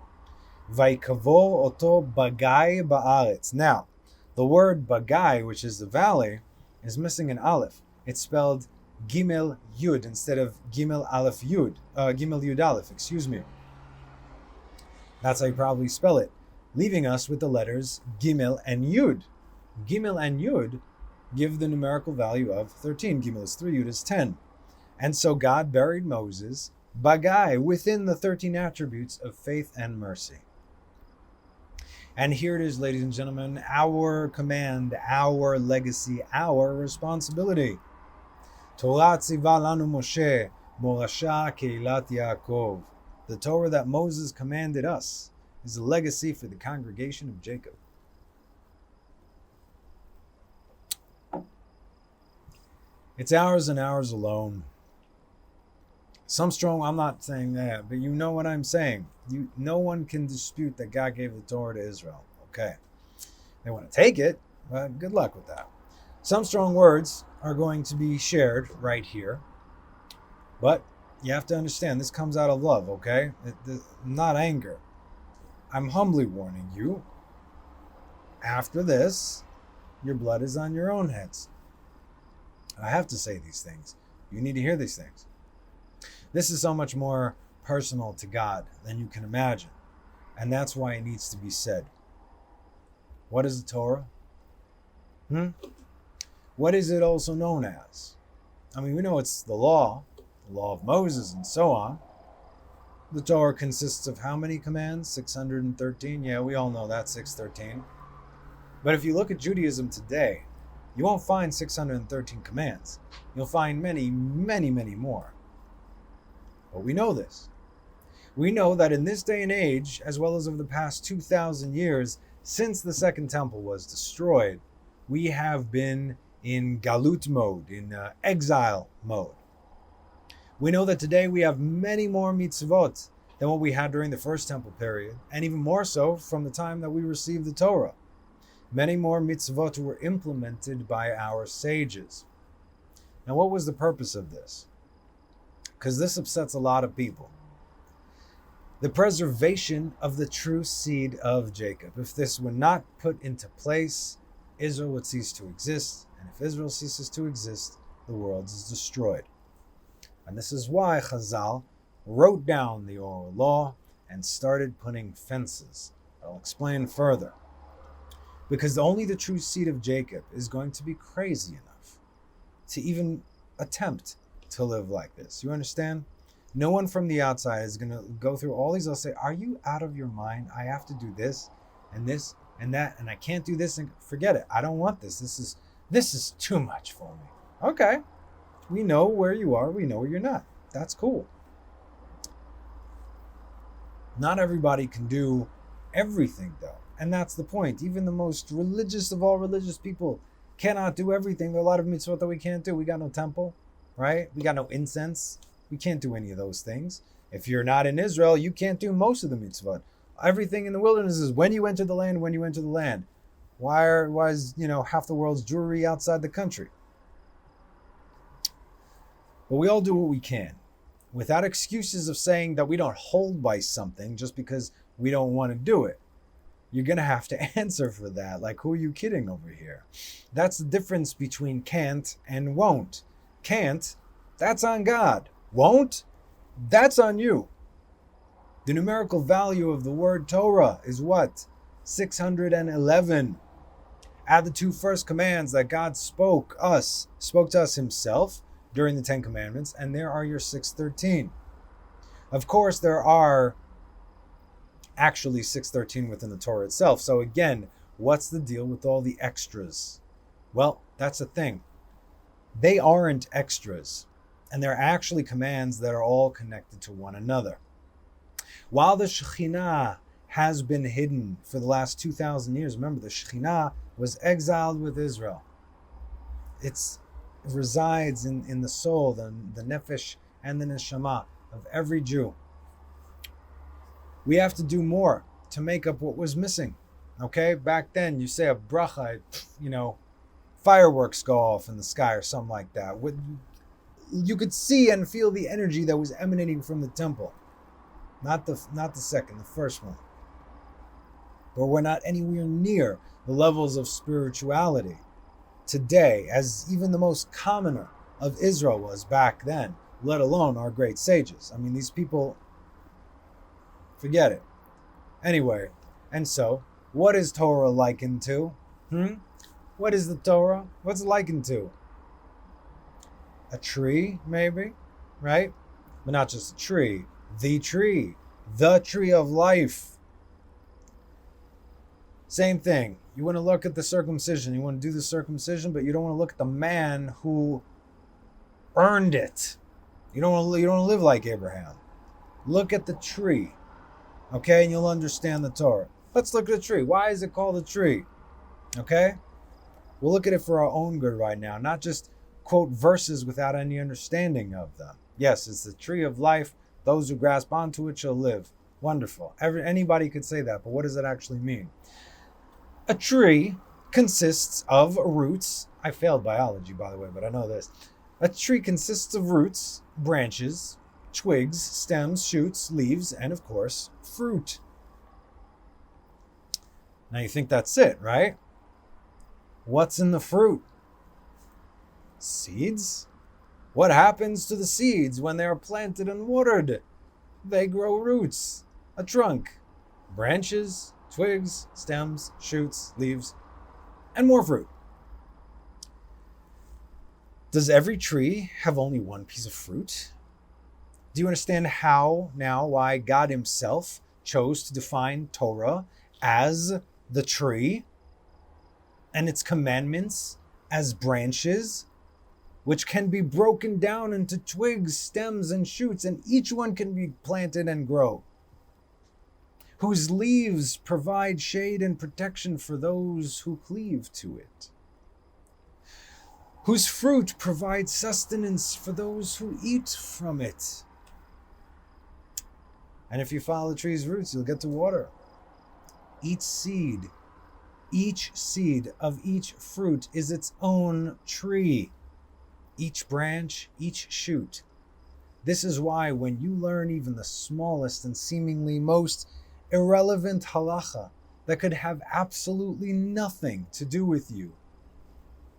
Vaikavor oto bagai ba'aretz. Now, the word bagai, which is the valley, is missing an aleph. It's spelled Gimel Yud instead of Gimel Aleph Yud. Gimel Yud Aleph, excuse me. That's how you probably spell it, leaving us with the letters Gimel and Yud. Gimel and Yud give the numerical value of 13. Gimel is 3, Yud is 10. And so God buried Moses, bagai, within the 13 attributes of faith and mercy. And here it is, ladies and gentlemen, our command, our legacy, our responsibility. Torah tziva lanu Moshe, morasha keilat Yaakov. The Torah that Moses commanded us is a legacy for the congregation of Jacob. It's ours and ours alone. Some strong, I'm not saying that, but you know what I'm saying. No one can dispute that God gave the Torah to Israel. Okay. They want to take it, but good luck with that. Some strong words are going to be shared right here, but you have to understand this comes out of love, okay? Not anger. I'm humbly warning you. After this, your blood is on your own heads. I have to say these things. You need to hear these things. This is so much more personal to God than you can imagine. And that's why it needs to be said. What is the Torah? What is it also known as? I mean, we know it's the law of Moses and so on. The Torah consists of how many commands? 613? Yeah, we all know that, 613. But if you look at Judaism today, you won't find 613 commands. You'll find many, many, many more. But we know this. We know that in this day and age, as well as over the past 2,000 years, since the Second Temple was destroyed, we have been in galut mode, in exile mode. We know that today we have many more mitzvot than what we had during the First Temple period, and even more so from the time that we received the Torah. Many more mitzvot were implemented by our sages. Now, what was the purpose of this? Because this upsets a lot of people. The preservation of the true seed of Jacob. If this were not put into place, Israel would cease to exist. And if Israel ceases to exist, the world is destroyed. And this is why Chazal wrote down the oral law and started putting fences. I'll explain further. Because only the true seed of Jacob is going to be crazy enough to even attempt to live like this. You understand? No one from the outside is going to go through all these. They'll say, are you out of your mind? I have to do this and that, and I can't do this. And forget it. I don't want this. This is too much for me. Okay. We know where you are. We know where you're not. That's cool. Not everybody can do everything, though. And that's the point. Even the most religious of all religious people cannot do everything. There are a lot of mitzvot that we can't do. We got no temple, right? We got no incense. We can't do any of those things. If you're not in Israel, you can't do most of the mitzvot. Everything in the wilderness is when you enter the land, when you enter the land. Why is, half the world's jewelry outside the country? But we all do what we can, without excuses of saying that we don't hold by something just because we don't want to do it. You're going to have to answer for that. Like, who are you kidding over here? That's the difference between can't and won't. Can't, that's on God. Won't, that's on you. The numerical value of the word Torah is what? 611. Add the two first commands that God spoke to us himself during the 10 Commandments, and there are your 613. Of course, there are actually 613 within the Torah itself. So again, what's the deal with all the extras? Well, that's the thing. They aren't extras, and they're actually commands that are all connected to one another. While the Shekhinah has been hidden for the last 2,000 years. Remember, the Shekhinah was exiled with Israel. It resides in the soul, the nefesh, and the neshama of every Jew. We have to do more to make up what was missing. Okay? Back then, you say a bracha, fireworks go off in the sky or something like that. You could see and feel the energy that was emanating from the temple. Not the second, the first one. But we're not anywhere near the levels of spirituality today, as even the most commoner of Israel was back then, let alone our great sages. I mean, these people, forget it. Anyway, and so, what is Torah likened to? What is the Torah? What's it likened to? A tree, maybe, right? But not just a tree. The tree of life. Same thing. You want to look at the circumcision. You want to do the circumcision, but you don't want to look at the man who earned it. You don't want to live like Abraham. Look at the tree, okay, and you'll understand the Torah. Let's look at the tree. Why is it called a tree? Okay, we'll look at it for our own good right now, not just quote verses without any understanding of them. Yes, it's the tree of life. Those who grasp onto it shall live. Wonderful. Anybody could say that, but what does it actually mean? A tree consists of roots. I failed biology, by the way, but I know this. A tree consists of roots, branches, twigs, stems, shoots, leaves, and of course, fruit. Now you think that's it, right? What's in the fruit? Seeds? What happens to the seeds when they are planted and watered? They grow roots, a trunk, branches, twigs, stems, shoots, leaves, and more fruit. Does every tree have only one piece of fruit? Do you understand why God himself chose to define Torah as the tree and its commandments as branches, which can be broken down into twigs, stems, and shoots, and each one can be planted and grow, whose leaves provide shade and protection for those who cleave to it, whose fruit provides sustenance for those who eat from it. And if you follow the tree's roots, you'll get to water. Each seed of each fruit is its own tree. Each branch, each shoot. This is why when you learn even the smallest and seemingly most irrelevant halacha that could have absolutely nothing to do with you,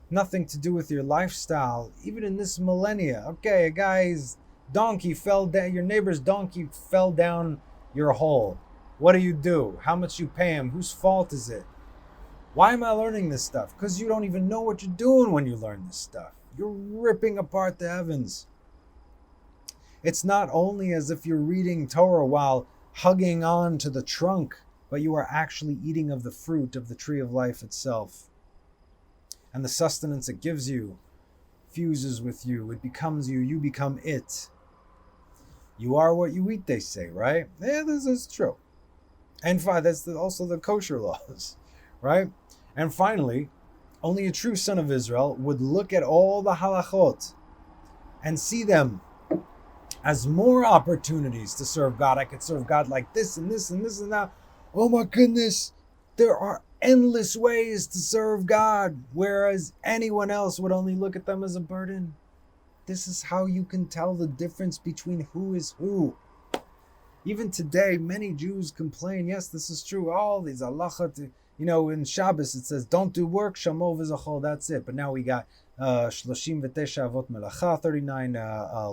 nothing to do with your lifestyle, even in this millennia. Okay, a guy's donkey fell down, your neighbor's donkey fell down your hole. What do? How much you pay him? Whose fault is it? Why am I learning this stuff? Because you don't even know what you're doing when you learn this stuff. You're ripping apart the heavens. It's not only as if you're reading Torah while hugging on to the trunk, but you are actually eating of the fruit of the tree of life itself. And the sustenance it gives you fuses with you. It becomes you. You become it. You are what you eat, they say, right? Yeah, this is true. And that's also the kosher laws, right? And finally, only a true son of Israel would look at all the halachot and see them as more opportunities to serve God. I could serve God like this and this and this and that. Oh my goodness, there are endless ways to serve God, whereas anyone else would only look at them as a burden. This is how you can tell the difference between who is who. Even today, many Jews complain, yes, this is true, all these halachot, in Shabbos it says, don't do work, shamor v'zachor, that's it. But now we got 39 avot melacha, 39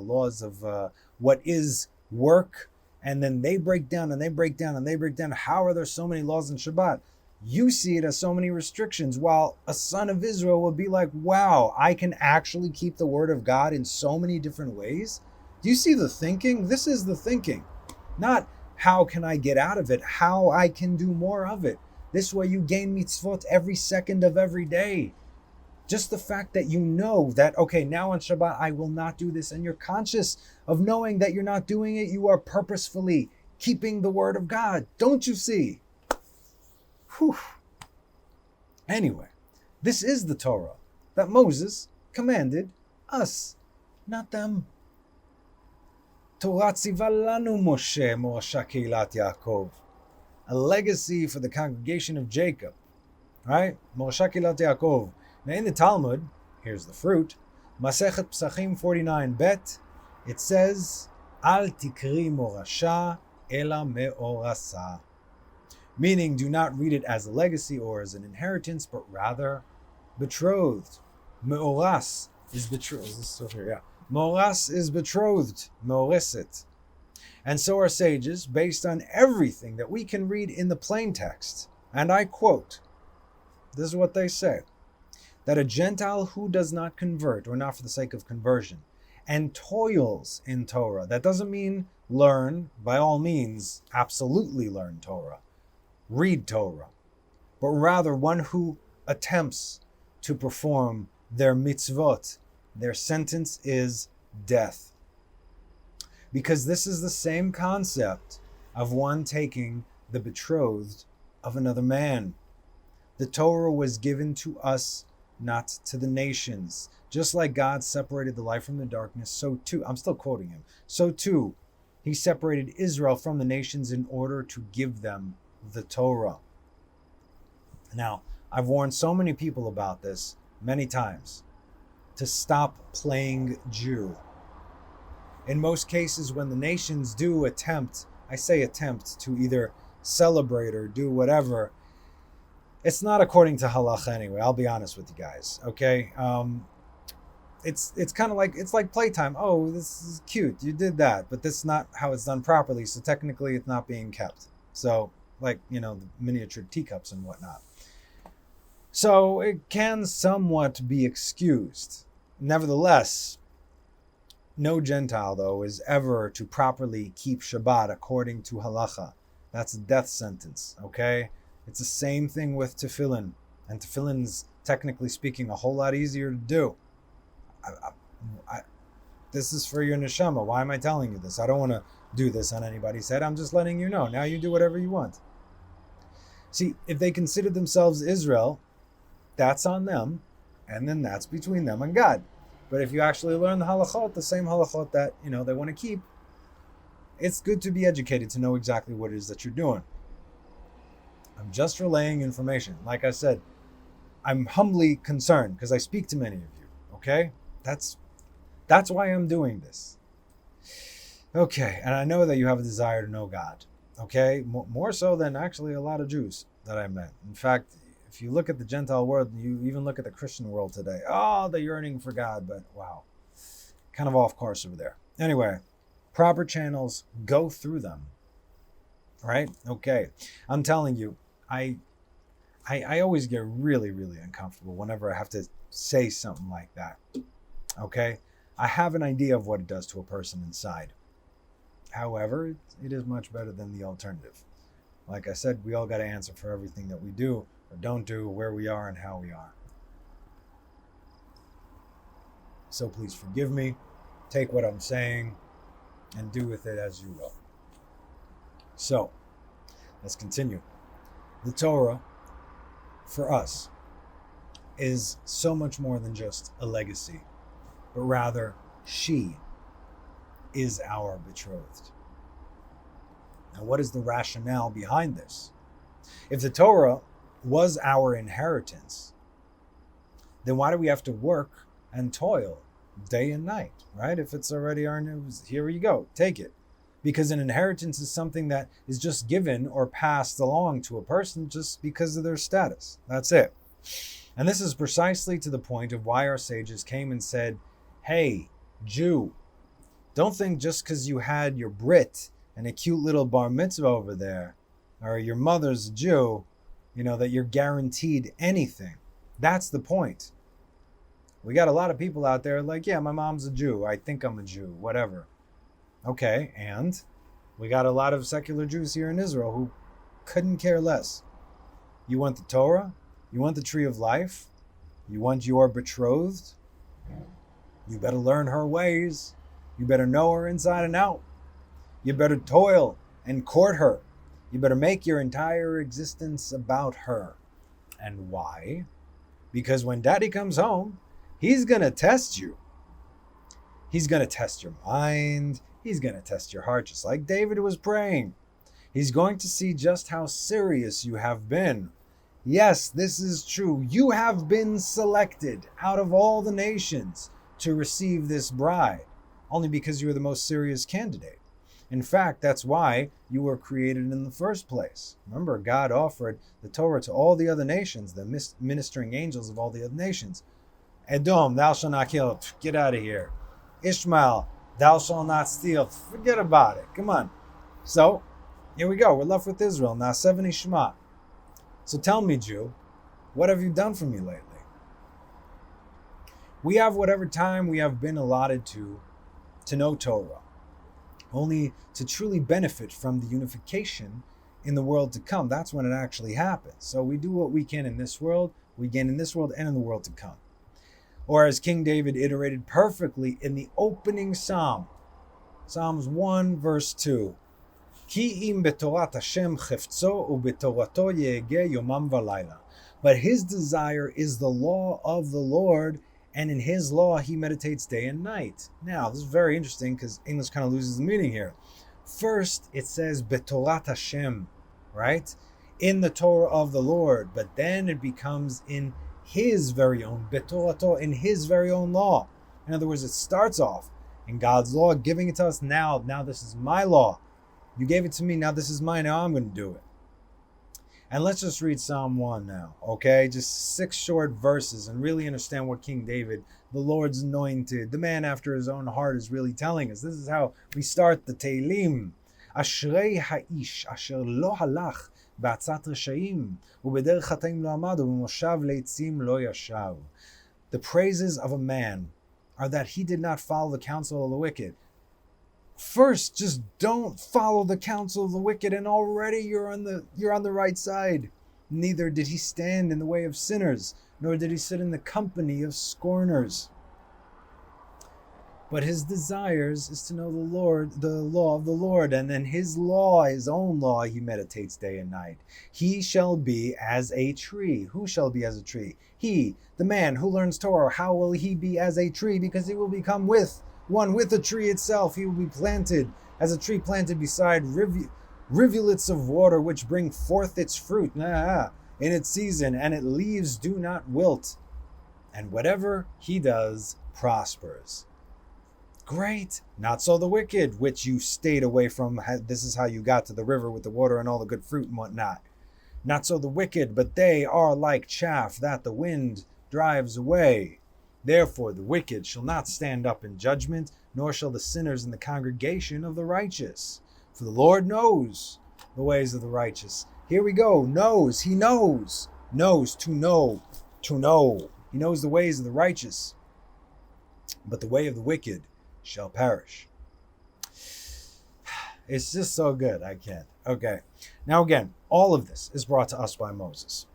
laws of what is work. And then they break down and they break down and they break down. How are there so many laws in Shabbat? You see it as so many restrictions, while a son of Israel would be like, wow, I can actually keep the word of God in so many different ways. Do you see the thinking? This is the thinking. Not how can I get out of it, how I can do more of it. This way you gain mitzvot every second of every day. Just the fact that you know that, okay, now on Shabbat I will not do this, and you're conscious of knowing that you're not doing it, you are purposefully keeping the word of God. Don't you see? Whew. Anyway, this is the Torah that Moses commanded us, not them. Torah tziva lanu Moshe morasha keilat Yaakov, a legacy for the congregation of Jacob, right? Morasha keilat Yaakov. Now in the Talmud, here's the fruit, Masechet Psachim 49 bet, it says, Al tikri morasha ela meorasa. Meaning, do not read it as a legacy or as an inheritance, but rather betrothed. Meoras is betrothed. Is this over here? Yeah. Meoras is betrothed. Meoreset. And so are sages, based on everything that we can read in the plain text. And I quote, this is what they say, that a Gentile who does not convert, or not for the sake of conversion, and toils in Torah, that doesn't mean learn, by all means, absolutely learn Torah, read Torah, but rather one who attempts to perform their mitzvot, their sentence is death. Because this is the same concept of one taking the betrothed of another man. The Torah was given to us, not to the nations. Just like God separated the light from the darkness, so too, I'm still quoting him, so too, he separated Israel from the nations in order to give them the Torah. Now, I've warned so many people about this many times, to stop playing Jew. In most cases, when the nations do attempt, I say attempt, to either celebrate or do whatever, it's not according to halacha anyway. I'll be honest with you guys, okay? It's kind of like, it's like playtime. Oh, this is cute, you did that, but that's not how it's done properly, so technically it's not being kept. So, like, you know, the miniature teacups and whatnot. So it can somewhat be excused. Nevertheless, no Gentile, though, is ever to properly keep Shabbat according to halacha. That's a death sentence, okay? It's the same thing with tefillin. And tefillin's, technically speaking, a whole lot easier to do. This is for your neshama. Why am I telling you this? I don't want to do this on anybody's head. I'm just letting you know. Now you do whatever you want. See, if they consider themselves Israel, that's on them, and then that's between them and God. But if you actually learn the halachot, the same halachot that, you know, they want to keep, it's good to be educated to know exactly what it is that you're doing. I'm just relaying information. Like I said, I'm humbly concerned because I speak to many of you, okay? That's why I'm doing this. Okay, and I know that you have a desire to know God, okay? More so than actually a lot of Jews that I met. In fact, if you look at the Gentile world, you even look at the Christian world today, the yearning for God, but wow, kind of off course over there. Anyway, proper channels, go through them, right? Okay, I'm telling you, I always get really, really uncomfortable whenever I have to say something like that, okay? I have an idea of what it does to a person inside. However, it is much better than the alternative. Like I said, we all got to answer for everything that we do or don't do, where we are and how we are. So please forgive me, take what I'm saying, and do with it as you will. So, let's continue. The Torah, for us, is so much more than just a legacy, but rather, she is our betrothed. Now, what is the rationale behind this? If the Torah was our inheritance, then why do we have to work and toil day and night, right? If it's already our news, here you go, take it. Because an inheritance is something that is just given or passed along to a person just because of their status. That's it. And this is precisely to the point of why our sages came and said, hey, Jew, don't think just because you had your Brit and a cute little bar mitzvah over there, or your mother's a Jew, that you're guaranteed anything. That's the point. We got a lot of people out there like, yeah, my mom's a Jew. I think I'm a Jew, whatever. Okay, and we got a lot of secular Jews here in Israel who couldn't care less. You want the Torah? You want the tree of life? You want your betrothed? You better learn her ways. You better know her inside and out. You better toil and court her. You better make your entire existence about her. And why? Because when daddy comes home, he's going to test you. He's going to test your mind. He's going to test your heart, just like David was praying. He's going to see just how serious you have been. Yes, this is true. You have been selected out of all the nations to receive this bride, only because you are the most serious candidate. In fact, that's why you were created in the first place. Remember, God offered the Torah to all the other nations, the ministering angels of all the other nations. Edom, thou shalt not kill. Get out of here. Ishmael, thou shalt not steal. Forget about it. Come on. So, here we go. We're left with Israel. Now, 70 Shema. So tell me, Jew, what have you done for me lately? We have whatever time we have been allotted to know Torah, only to truly benefit from the unification in the world to come. That's when it actually happens. So we do what we can in this world, we gain in this world and in the world to come. Or as King David iterated perfectly in the opening psalm, Psalms 1 verse 2. Ki im betorat Hashem chefzo ubetorato yehege yomam v'layla. But his desire is the law of the Lord, and in his law he meditates day and night. Now, this is very interesting because English kind of loses the meaning here. First, it says betorat Hashem, right? In the Torah of the Lord, but then it becomes in his very own betorato, in his very own law. In other words, it starts off in God's law, giving it to us now. Now this is my law. You gave it to me, now this is mine, now I'm going to do it. And let's just read Psalm 1 now, okay? Just 6 short verses and really understand what King David, the Lord's anointed, the man after his own heart, is really telling us. This is how we start the Tehillim. Ashrei ha'ish asher lo halach ba'atzat reshaim ubederech chataim lo amad ub'moshav leitzim lo yashav. The praises of a man are that he did not follow the counsel of the wicked. First, just don't follow the counsel of the wicked, and already you're on the right side. Neither did he stand in the way of sinners, nor did he sit in the company of scorners. But his desires is to know the Lord, the law of the Lord, and then his law, his own law, he meditates day and night. He shall be as a tree. Who shall be as a tree? He, the man who learns Torah. How will he be as a tree? Because he will become one with the tree itself. He will be planted as a tree planted beside rivulets of water, which bring forth its fruit in its season, and its leaves do not wilt. And whatever he does prospers. Great. Not so the wicked, which you stayed away from. This is how you got to the river with the water and all the good fruit and whatnot. Not so the wicked, but they are like chaff that the wind drives away. Therefore the wicked shall not stand up in judgment, nor shall the sinners in the congregation of the righteous. For the Lord knows the ways of the righteous. Here we go. Knows. He knows. Knows, to know. To know. He knows the ways of the righteous. But the way of the wicked shall perish. It's just so good. I can't. Okay. Now again, all of this is brought to us by Moses.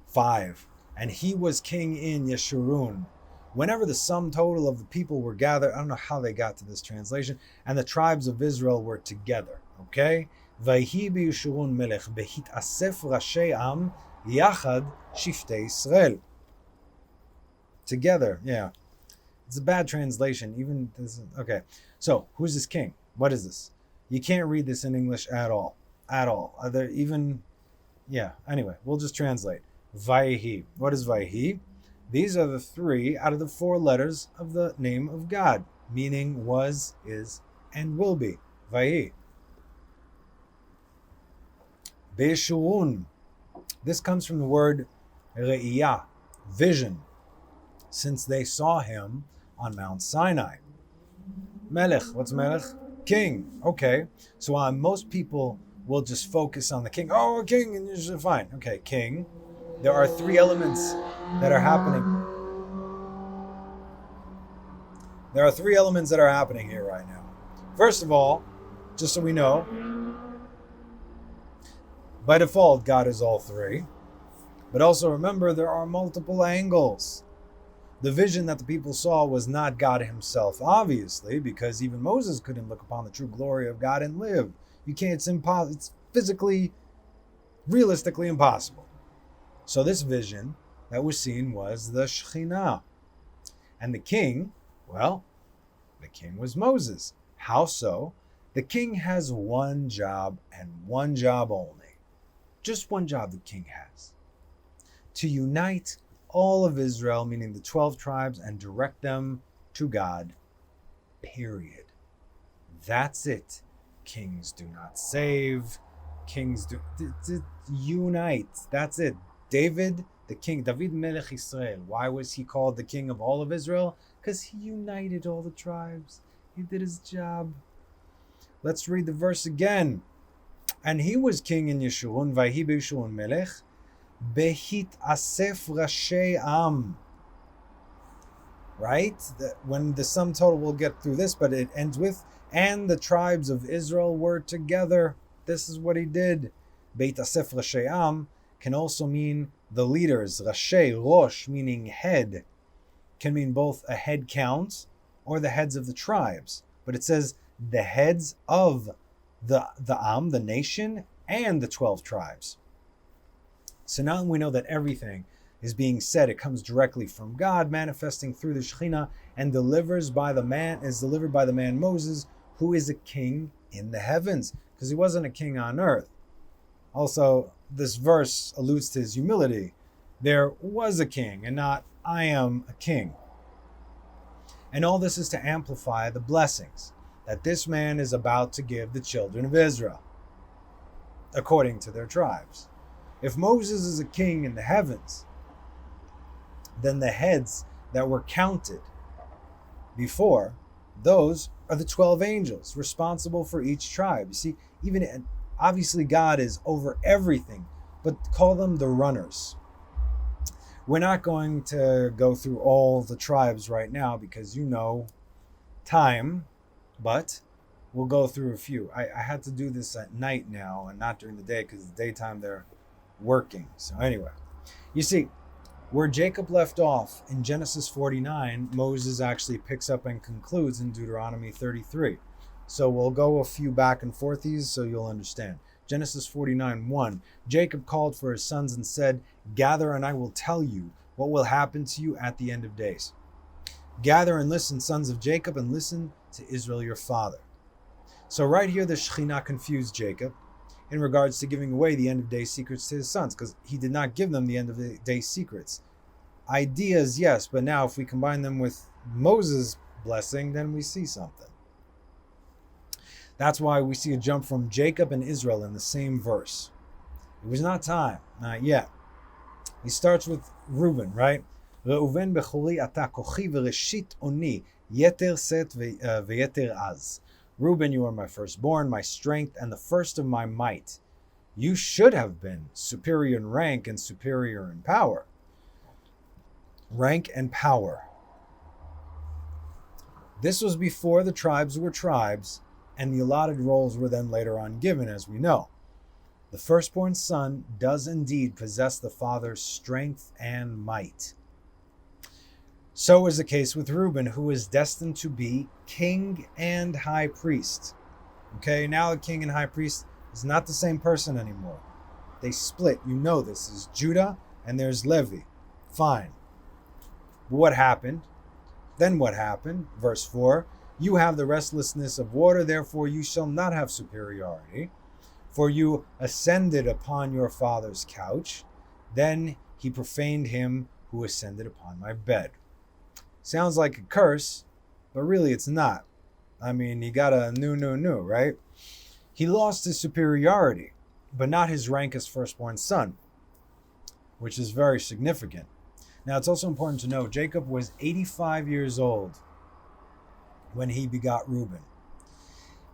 5. And he was king in Yeshurun. Whenever the sum total of the people were gathered, I don't know how they got to this translation, and the tribes of Israel were together. Okay? Vayhi b'Yeshurun melech behit asef rashei am yachad shiftei Israel. Together, yeah. It's a bad translation. Even this. Okay. So, who's this king? What is this? You can't read this in English at all. At all. Are there even? Yeah. Anyway, we'll just translate. Vayhi. What is Vayhi? These are the 3 out of the 4 letters of the name of God, meaning was, is, and will be. Vayhi. Be'eshurun. This comes from the word re'iyah, vision, since they saw him on Mount Sinai. Melech. What's Melech? King. Okay. So most people will just focus on the king. Oh, a king, and you're fine. Okay, king. There are 3 elements that are happening. There are 3 elements that are happening here right now. First of all, just so we know, by default, God is all 3. But also remember, there are multiple angles. The vision that the people saw was not God himself, obviously, because even Moses couldn't look upon the true glory of God and live. You can't, it's impossible. It's physically, realistically impossible. So this vision that was seen was the Shekhinah. And the king, well, the king was Moses. How so? The king has one job and one job only. Just one job the king has. To unite all of Israel, meaning the 12 tribes, and direct them to God. Period. That's it. Kings do not save. Kings do unite. That's it. David, the king, David Melech Israel. Why was he called the king of all of Israel? Because he united all the tribes. He did his job. Let's read the verse again. And he was king in Yeshurun, Vayhi Yeshurun Melech, Behit Asef Rashei Am. Right? When the sum total, we'll get through this, but it ends with, and the tribes of Israel were together. This is what he did. Beit Asef Rashei Am can also mean the leaders. Rashei, Rosh, meaning head, can mean both a head count or the heads of the tribes. But it says the heads of the Am, the nation, and the 12 tribes. So now we know that everything is being said. It comes directly from God, manifesting through the Shekhinah, and is delivered by the man Moses, who is a king in the heavens, because he wasn't a king on earth. Also, this verse alludes to his humility. There was a king, and not I am a king. And all this is to amplify the blessings that this man is about to give the children of Israel, according to their tribes. If Moses is a king in the heavens, then the heads that were counted before, those are the 12 angels responsible for each tribe. You see, even obviously God is over everything, but call them the runners. We're not going to go through all the tribes right now because time, but we'll go through a few. I had to do this at night now and not during the day because the daytime they're working. So anyway, you see, where Jacob left off in Genesis 49, Moses actually picks up and concludes in Deuteronomy 33. So we'll go a few back and forth these so you'll understand. Genesis 49:1. Jacob called for his sons and said, "Gather and I will tell you what will happen to you at the end of days. Gather and listen, sons of Jacob, and listen to Israel your father." So right here, the Shekhinah confused Jacob in regards to giving away the end of day secrets to his sons, because he did not give them the end of the day secrets. Ideas, yes, but now if we combine them with Moses' blessing, then we see something. That's why we see a jump from Jacob and Israel in the same verse. It was not time, not yet. He starts with Reuben, right? Reuven bechori ata kochi v'reshit oni yeter set v'yeter az. Reuben, you are my firstborn, my strength, and the first of my might. You should have been superior in rank and superior in power. Rank and power. This was before the tribes were tribes, and the allotted roles were then later on given, as we know. The firstborn son does indeed possess the father's strength and might. So is the case with Reuben, who is destined to be king and high priest. Okay, now the king and high priest is not the same person anymore. They split. You know this is Judah and there's Levi. Fine. But what happened? Then what happened? Verse 4. You have the restlessness of water, therefore you shall not have superiority. For you ascended upon your father's couch. Then he profaned him who ascended upon my bed. Sounds like a curse, but really it's not. I mean, he got a no, right? He lost his superiority, but not his rank as firstborn son, which is very significant. Now, it's also important to know Jacob was 85 years old when he begot Reuben.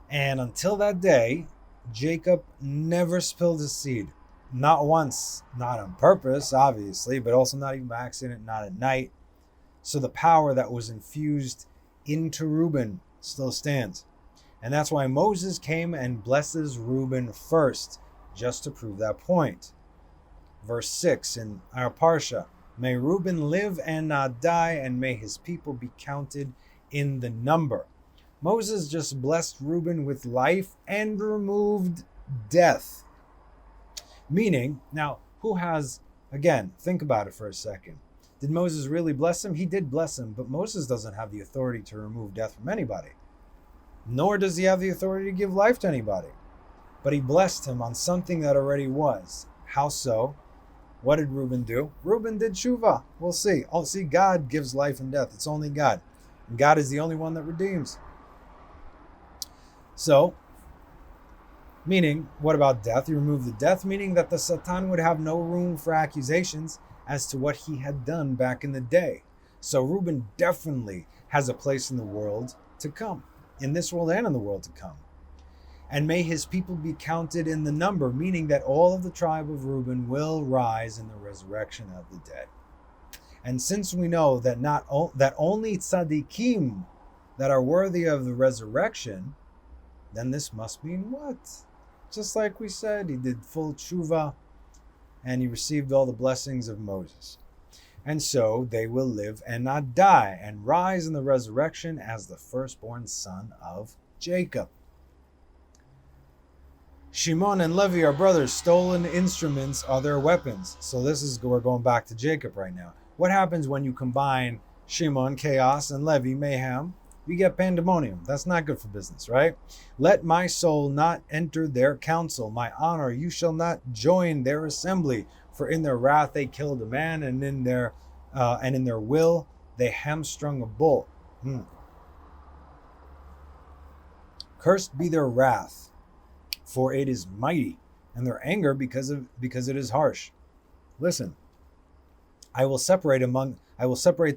And until that day, Jacob never spilled his seed. Not once, not on purpose, obviously, but also not even by accident, not at night. So the power that was infused into Reuben still stands. And that's why Moses came and blesses Reuben first, just to prove that point. Verse 6 in our Parsha, may Reuben live and not die, and may his people be counted in the number. Moses just blessed Reuben with life and removed death. Meaning, now, who has, again, think about it for a second. Did Moses really bless him? He did bless him, but Moses doesn't have the authority to remove death from anybody. Nor does he have the authority to give life to anybody. But he blessed him on something that already was. How so? What did Reuben do? Reuben did tshuva. We'll see. Oh, see, God gives life and death. It's only God. And God is the only one that redeems. So, meaning, what about death? He removed the death, meaning that the Satan would have no room for accusations as to what he had done back in the day. So Reuben definitely has a place in the world to come, in this world and in the world to come. And may his people be counted in the number, meaning that all of the tribe of Reuben will rise in the resurrection of the dead. And since we know that that only tzaddikim that are worthy of the resurrection, then this must mean what? Just like we said, he did full tshuva and he received all the blessings of Moses. And so they will live and not die and rise in the resurrection as the firstborn son of Jacob. Shimon and Levi are brothers. Stolen instruments are their weapons. So we're going back to Jacob right now. What happens when you combine Shimon, chaos, and Levi, mayhem? You get pandemonium. That's not good for business, right? Let my soul not enter their council. My honor, you shall not join their assembly. For in their wrath they killed a man, and in their will they hamstrung a bull. Cursed be their wrath, for it is mighty, and their anger because it is harsh. Listen, I will separate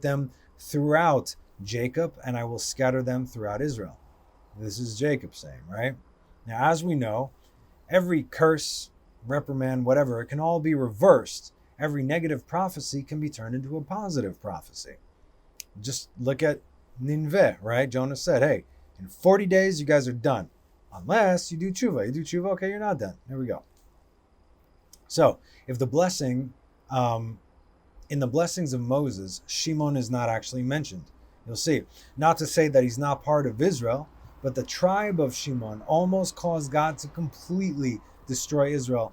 them throughout Jacob, and I will scatter them throughout Israel. This is Jacob saying, right? Now, as we know, every curse, reprimand, whatever, it can all be reversed. Every negative prophecy can be turned into a positive prophecy. Just look at Nineveh, right? Jonah said, hey, in 40 days, you guys are done. Unless you do tshuva. You do tshuva, okay, you're not done. There we go. So, if the blessing, in the blessings of Moses, Shimon is not actually mentioned. You'll see. Not to say that he's not part of Israel, but the tribe of Shimon almost caused God to completely destroy Israel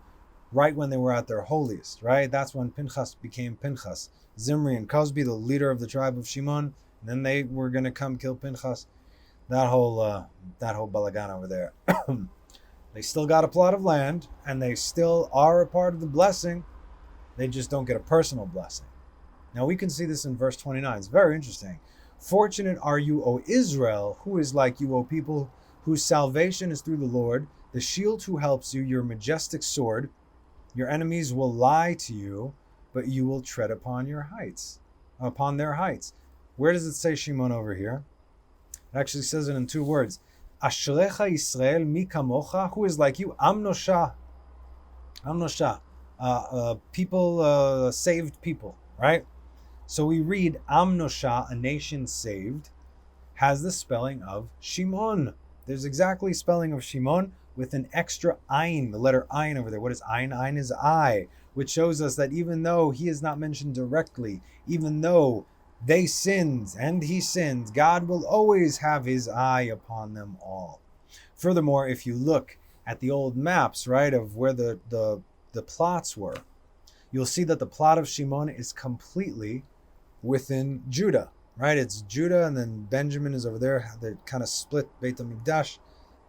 right when they were at their holiest, right? That's when Pinchas became Pinchas. Zimri and Cosby, the leader of the tribe of Shimon, and then they were going to come kill Pinchas. That whole balagan over there. They still got a plot of land, and they still are a part of the blessing. They just don't get a personal blessing. Now we can see this in verse 29. It's very interesting. Fortunate are you, O Israel, who is like you, O people, whose salvation is through the Lord, the shield who helps you, your majestic sword. Your enemies will lie to you, but you will tread upon their heights. Where does it say Shimon over here? It actually says it in two words. Ashrecha Yisrael mi kamocha, who is like you, Amnosha. People, saved people, right? So we read Amnosha, a nation saved, has the spelling of Shimon. There's exactly spelling of Shimon with an extra ayin, the letter ayin over there. What is ayin? Ayin is I, which shows us that even though he is not mentioned directly, even though they sinned and he sinned, God will always have his eye upon them all. Furthermore, if you look at the old maps, right, of where the plots were, you'll see that the plot of Shimon is completely within Judah, right? It's Judah, and then Benjamin is over there. They kind of split Beit HaMikdash,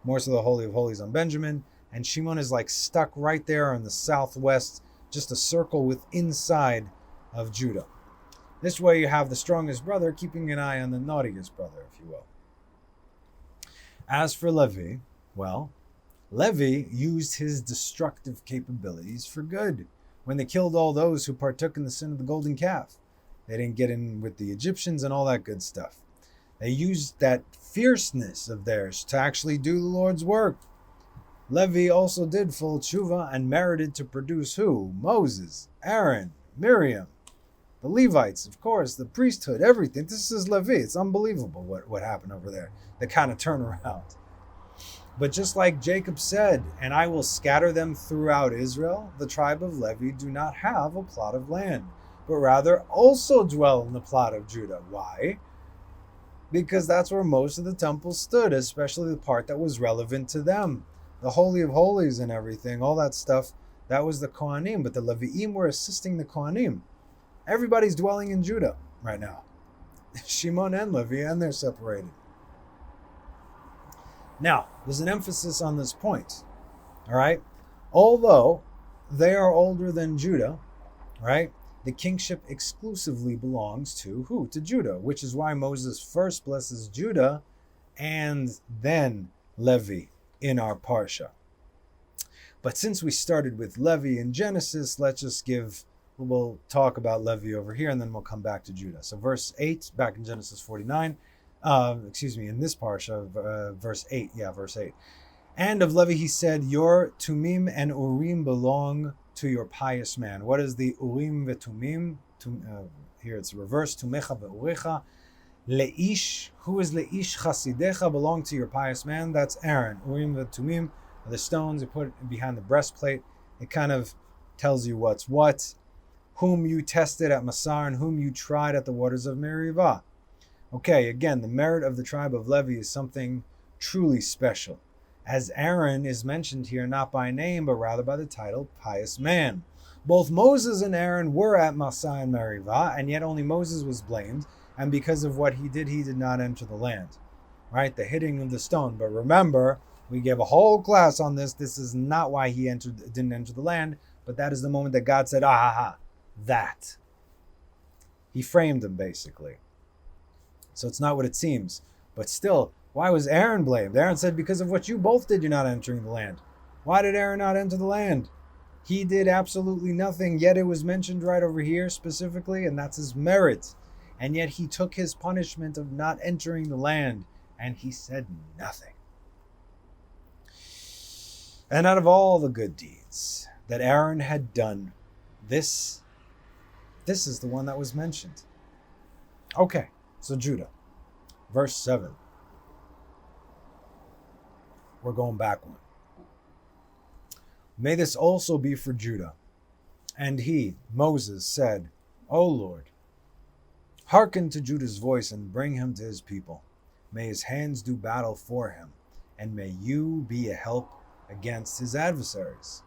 more so the Holy of Holies on Benjamin, and Shimon is like stuck right there in the southwest, just a circle with inside of Judah. This way you have the strongest brother keeping an eye on the naughtiest brother, if you will. As for Levi, well, Levi used his destructive capabilities for good. When they killed all those who partook in the sin of the golden calf, they didn't get in with the Egyptians and all that good stuff. They used that fierceness of theirs to actually do the Lord's work. Levi also did full tshuva and merited to produce who? Moses, Aaron, Miriam, the Levites, of course, the priesthood, everything. This is Levi. It's unbelievable what happened over there. The kind of turnaround. But just like Jacob said, and I will scatter them throughout Israel, the tribe of Levi do not have a plot of land, but rather also dwell in the plot of Judah. Why? because that's where most of the temple stood, especially the part that was relevant to them. The Holy of Holies and everything, all that stuff, that was the Kohanim, but the Levi'im were assisting the Kohanim. Everybody's dwelling in Judah right now. Shimon and Levi, and they're separated. Now, there's an emphasis on this point, all right? Although they are older than Judah, right? The kingship exclusively belongs to who? To Judah, which is why Moses first blesses Judah and then Levi in our Parsha. But since we started with Levi in Genesis, we'll talk about Levi over here and then we'll come back to Judah. So verse 8, back in Genesis 49, in this Parsha, verse 8. And of Levi he said, your Tumim and Urim belong to your pious man. What is the Urim veTumim? Here it's reversed. Tumecha ve'urecha. Leish, who is Leish chasidecha, belong to your pious man. That's Aaron. Urim veTumim are the stones you put behind the breastplate. It kind of tells you what's what. Whom you tested at Masar and whom you tried at the waters of Meribah. Okay, again, the merit of the tribe of Levi is something truly special, as Aaron is mentioned here not by name, but rather by the title pious man. Both Moses and Aaron were at Massah and Meribah, and yet only Moses was blamed, and because of what he did not enter the land. Right? The hitting of the stone. But remember, we gave a whole class on this. This is not why he didn't enter the land, but that is the moment that God said, that. He framed him, basically. So it's not what it seems. But still, why was Aaron blamed? Aaron said, because of what you both did, you're not entering the land. Why did Aaron not enter the land? He did absolutely nothing, yet it was mentioned right over here specifically, and that's his merit. And yet he took his punishment of not entering the land, and he said nothing. And out of all the good deeds that Aaron had done, this is the one that was mentioned. Okay, so Judah, verse 7. We're going back one. May this also be for Judah. And he, Moses, said, O Lord, hearken to Judah's voice and bring him to his people. May his hands do battle for him, and may you be a help against his adversaries.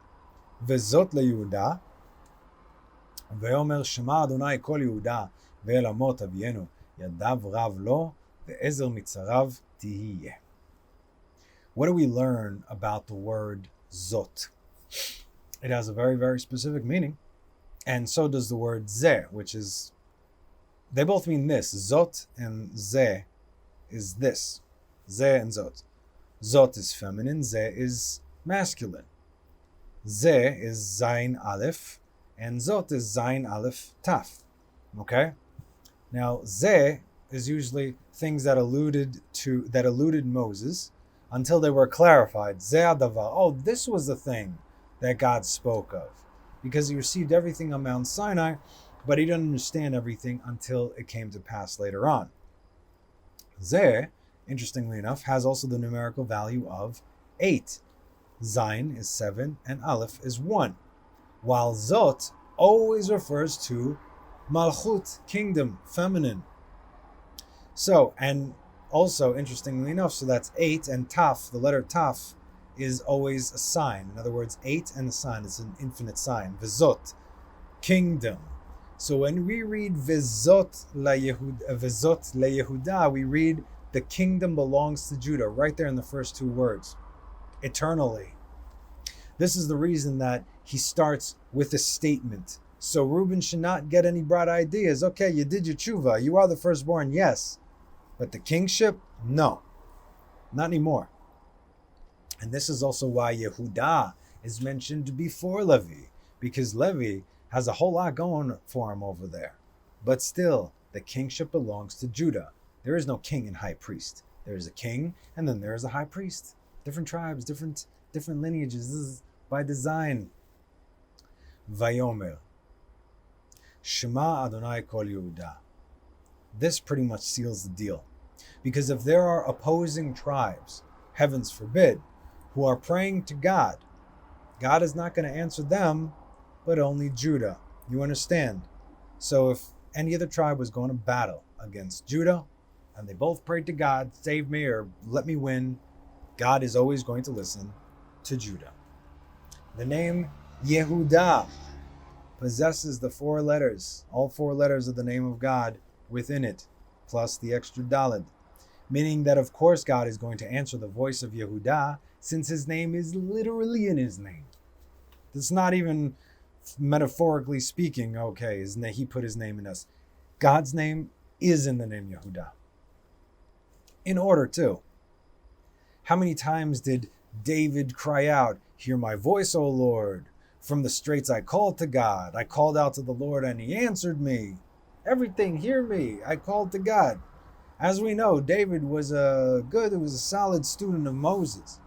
Vezot leYehuda, ve'omer Shema Adonai kol Yehuda ve'el amot avienu, yadav rav lo, ve'ezer mitzarav tihiyeh. What do we learn about the word zot? It has a very, very specific meaning. And so does the word zeh, which is, they both mean this. Zot and zeh is this. Zeh and zot. Zot is feminine, zeh is masculine. Zeh is zayin aleph, and zot is zayin aleph taf. Okay? Now, zeh is usually things that alluded Moses, until they were clarified. Zeh adavar. Oh, this was the thing that God spoke of. Because he received everything on Mount Sinai, but he didn't understand everything until it came to pass later on. Zeh, interestingly enough, has also the numerical value of 8. Zayin is 7 and Aleph is 1. While Zot always refers to Malchut, kingdom, feminine. So, and also, interestingly enough, so that's 8 and Taf, the letter Taf, is always a sign. In other words, 8 and a sign is an infinite sign. Vizot, kingdom. So when we read Vizot leYehuda, we read the kingdom belongs to Judah, right there in the first 2 words. Eternally. This is the reason that he starts with a statement. So Reuben should not get any bright ideas. Okay, you did your tshuva. You are the firstborn, yes. But the kingship? No. Not anymore. And this is also why Yehuda is mentioned before Levi, because Levi has a whole lot going for him over there. But still, the kingship belongs to Judah. There is no king and high priest. There is a king, and then there is a high priest. Different tribes, different lineages. This is by design. Vayomer. Shema Adonai kol Yehuda. This pretty much seals the deal. Because if there are opposing tribes, heavens forbid, who are praying to God, God is not going to answer them, but only Judah. You understand? So if any other tribe was going to battle against Judah, and they both prayed to God, save me or let me win, God is always going to listen to Judah. The name Yehudah possesses the 4 letters, all 4 letters of the name of God within it, plus the extra Daled, meaning that of course God is going to answer the voice of Yehudah, since his name is literally in his name. It's not even metaphorically speaking, okay, he put his name in us. God's name is in the name Yehudah. In order to. How many times did David cry out, "Hear my voice, O Lord. From the straits I called to God. I called out to the Lord and he answered me. Everything, hear me. I called to God." As we know, David was a solid student of Moses.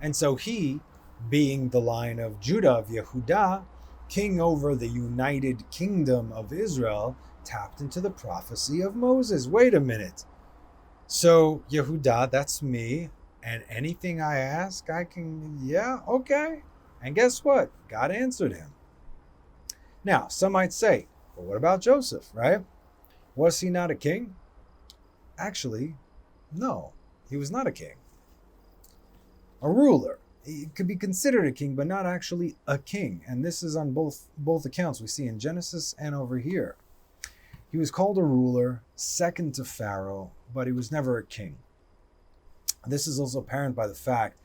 And so he, being the line of Judah, of Yehudah, king over the united kingdom of Israel, tapped into the prophecy of Moses. Wait a minute. So Yehudah, that's me. And anything I ask, I can, yeah, okay. And guess what? God answered him. Now, some might say, well, what about Joseph, right? Was he not a king? Actually, no, he was not a king. A ruler. He could be considered a king, but not actually a king. And this is on both accounts. We see in Genesis and over here. He was called a ruler, second to Pharaoh, but he was never a king. This is also apparent by the fact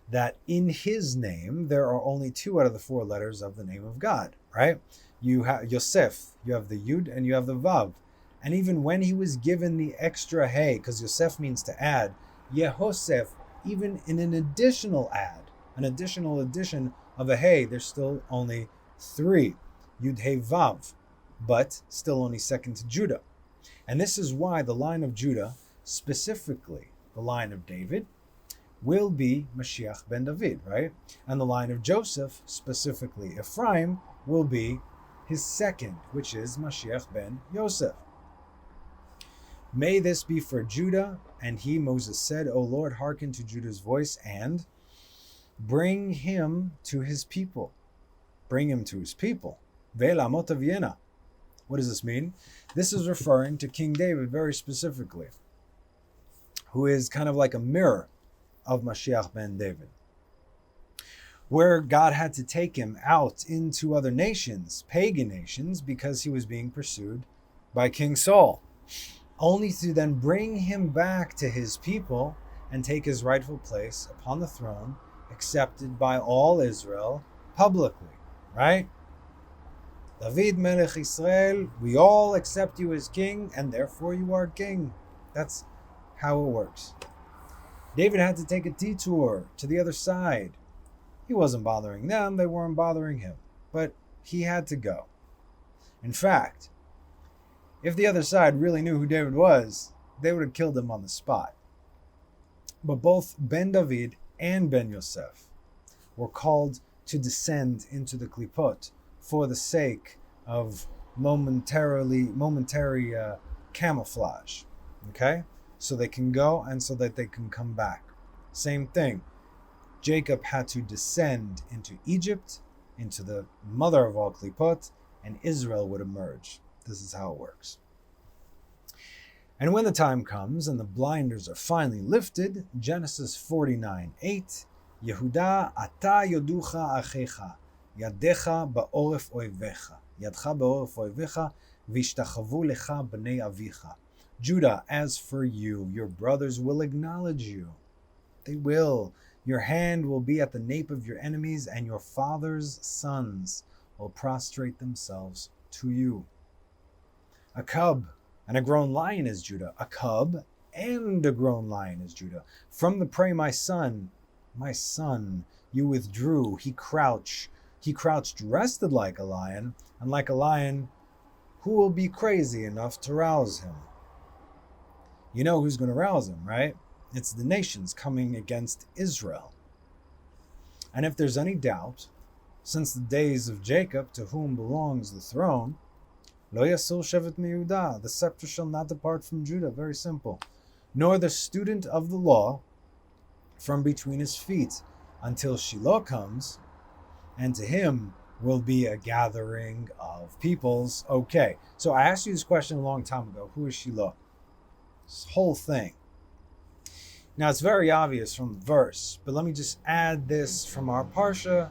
that in his name, there are only 2 out of the 4 letters of the name of God, right? You have Yosef, you have the Yud, and you have the Vav. And even when he was given the extra Hey, because Yosef means to add, Yehosef, even in an additional addition of a Hey, there's still only 3, Yud, Hey, Vav, but still only second to Judah. And this is why the line of Judah, specifically the line of David, will be Mashiach ben David, right? And the line of Joseph, specifically Ephraim, will be his second, which is Mashiach ben Yosef. May this be for Judah. And he, Moses, said, O Lord, hearken to Judah's voice and bring him to his people. Bring him to his people. Ve'elamot aviena. What does this mean? This is referring to King David very specifically, who is kind of like a mirror of Mashiach ben David, where God had to take him out into other nations, pagan nations, because he was being pursued by King Saul, only to then bring him back to his people and take his rightful place upon the throne, accepted by all Israel publicly, right? David Melech Israel, we all accept you as king, and therefore you are king. That's how it works. David had to take a detour to the other side. He wasn't bothering them, they weren't bothering him, but he had to go. In fact, if the other side really knew who David was, they would have killed him on the spot. But both Ben David and Ben Yosef were called to descend into the klipot for the sake of momentary camouflage. Okay? So they can go and so that they can come back. Same thing. Jacob had to descend into Egypt, into the mother of all klipot, and Israel would emerge. This is how it works. And when the time comes and the blinders are finally lifted, Genesis 49:8, Yehudah ata yoducha achecha, yadecha ba'oref oivecha, yadcha ba'oref oivecha, vishtachavu lecha b'nei avicha. Judah, as for you, your brothers will acknowledge you. They will. Your hand will be at the nape of your enemies, and your father's sons will prostrate themselves to you. A cub and a grown lion is Judah. A cub and a grown lion is Judah. From the prey, my son, you withdrew. He crouched, rested like a lion, and like a lion, who will be crazy enough to rouse him? You know who's going to rouse him, right? It's the nations coming against Israel. And if there's any doubt, since the days of Jacob, to whom belongs the throne, Lo yasul shevet miYehudah, the scepter shall not depart from Judah. Very simple. Nor the student of the law from between his feet, until Shiloh comes, and to him will be a gathering of peoples. Okay, so I asked you this question a long time ago. Who is Shiloh? This whole thing. Now, it's very obvious from the verse, but let me just add this from our Parsha,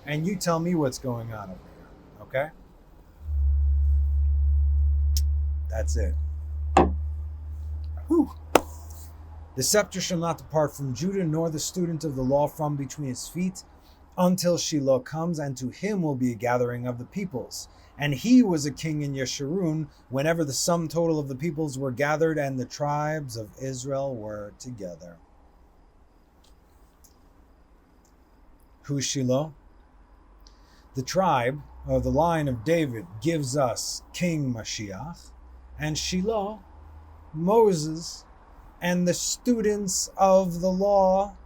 and you tell me what's going on over here, okay? That's it. Whew. The scepter shall not depart from Judah, nor the student of the law from between his feet, until Shiloh comes, and to him will be a gathering of the peoples. And he was a king in Yeshurun, whenever the sum total of the peoples were gathered, and the tribes of Israel were together. Who's Shiloh? The tribe, or the line of David, gives us King Mashiach, and Shiloh, Moses, and the students of the law,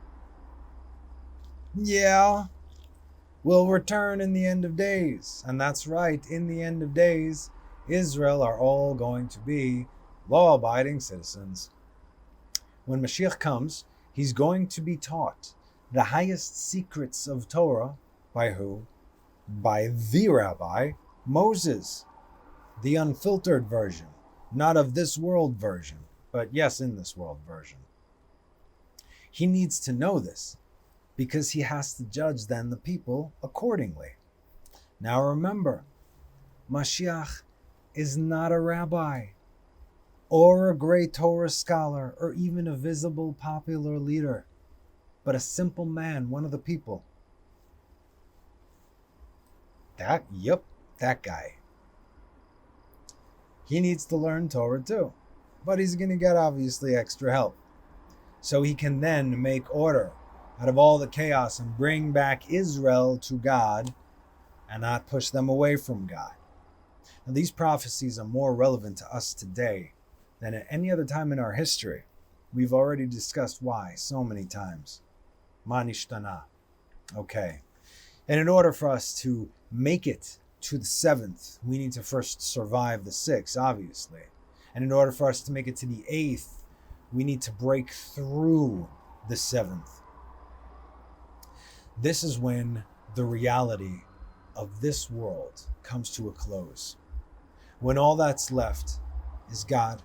will return in the end of days. And that's right, in the end of days, Israel are all going to be law-abiding citizens. When Mashiach comes, he's going to be taught the highest secrets of Torah by who? By the rabbi, Moses, the unfiltered version, not of this world version, but yes, in this world version. He needs to know this because he has to judge then the people accordingly. Now remember, Mashiach is not a rabbi or a great Torah scholar or even a visible popular leader, but a simple man, one of the people. That guy. He needs to learn Torah too, but he's going to get obviously extra help. So he can then make order out of all the chaos and bring back Israel to God and not push them away from God. Now, these prophecies are more relevant to us today than at any other time in our history. We've already discussed why so many times. Ma nishtana. Okay. And in order for us to make it to the 7th, we need to first survive the 6th, obviously. And in order for us to make it to the 8th, we need to break through the 7th. This is when the reality of this world comes to a close. When all that's left is God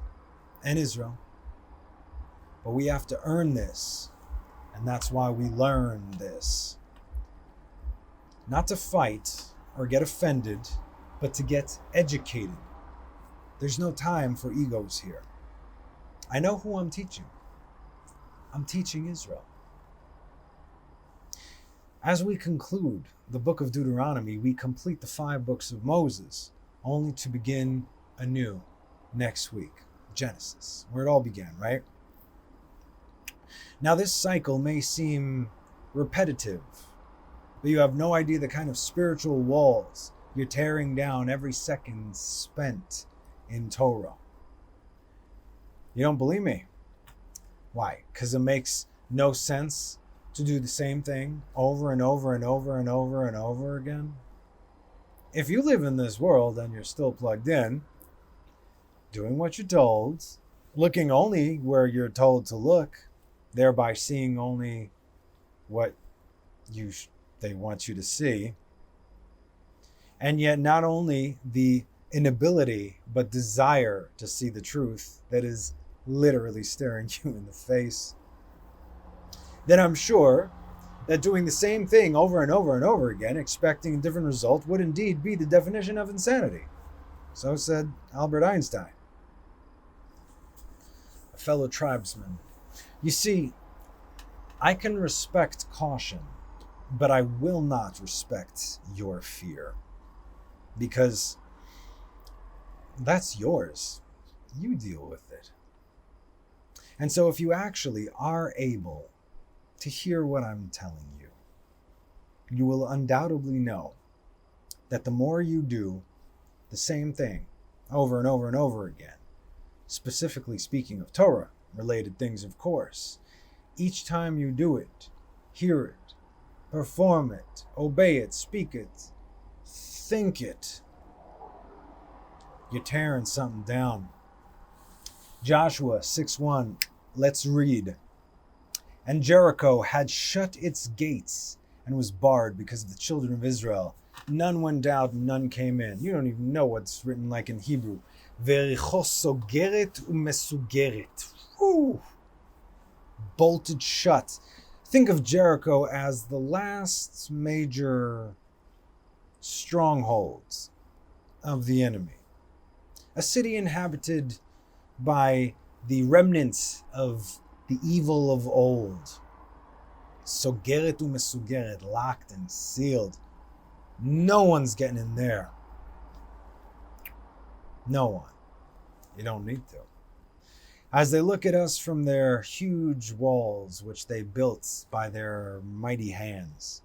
and Israel. But we have to earn this. And that's why we learn this. Not to fight or get offended, but to get educated. There's no time for egos here. I know who I'm teaching. I'm teaching Israel. As we conclude the book of Deuteronomy, we complete the 5 books of Moses, only to begin anew next week. Genesis, where it all began, right? Now this cycle may seem repetitive, but you have no idea the kind of spiritual walls you're tearing down every second spent in Torah. You don't believe me? Why? Because it makes no sense to do the same thing over and over and over and over and over again? If you live in this world and you're still plugged in, doing what you're told, looking only where you're told to look, thereby seeing only what they want you to see, and yet not only the inability but desire to see the truth that is literally staring you in the face, then I'm sure that doing the same thing over and over and over again, expecting a different result, would indeed be the definition of insanity. So said Albert Einstein, a fellow tribesman. You see, I can respect caution, but I will not respect your fear, because that's yours. You deal with it. And so if you actually are able to hear what I'm telling you, you will undoubtedly know that the more you do the same thing over and over and over again, specifically speaking of Torah related things, of course, each time you do it, hear it, perform it, obey it, speak it, think it, you're tearing something down. Joshua 6:1, let's read. And Jericho had shut its gates and was barred because of the children of Israel. None went out, none came in. You don't even know what's written like in Hebrew. Vericho sogeret umesugeret. Whew. Bolted shut. Think of Jericho as the last major strongholds of the enemy. A city inhabited by the remnants of the evil of old. Sogeret umesugeret, locked and sealed. No one's getting in there. No one. You don't need to. As they look at us from their huge walls, which they built by their mighty hands.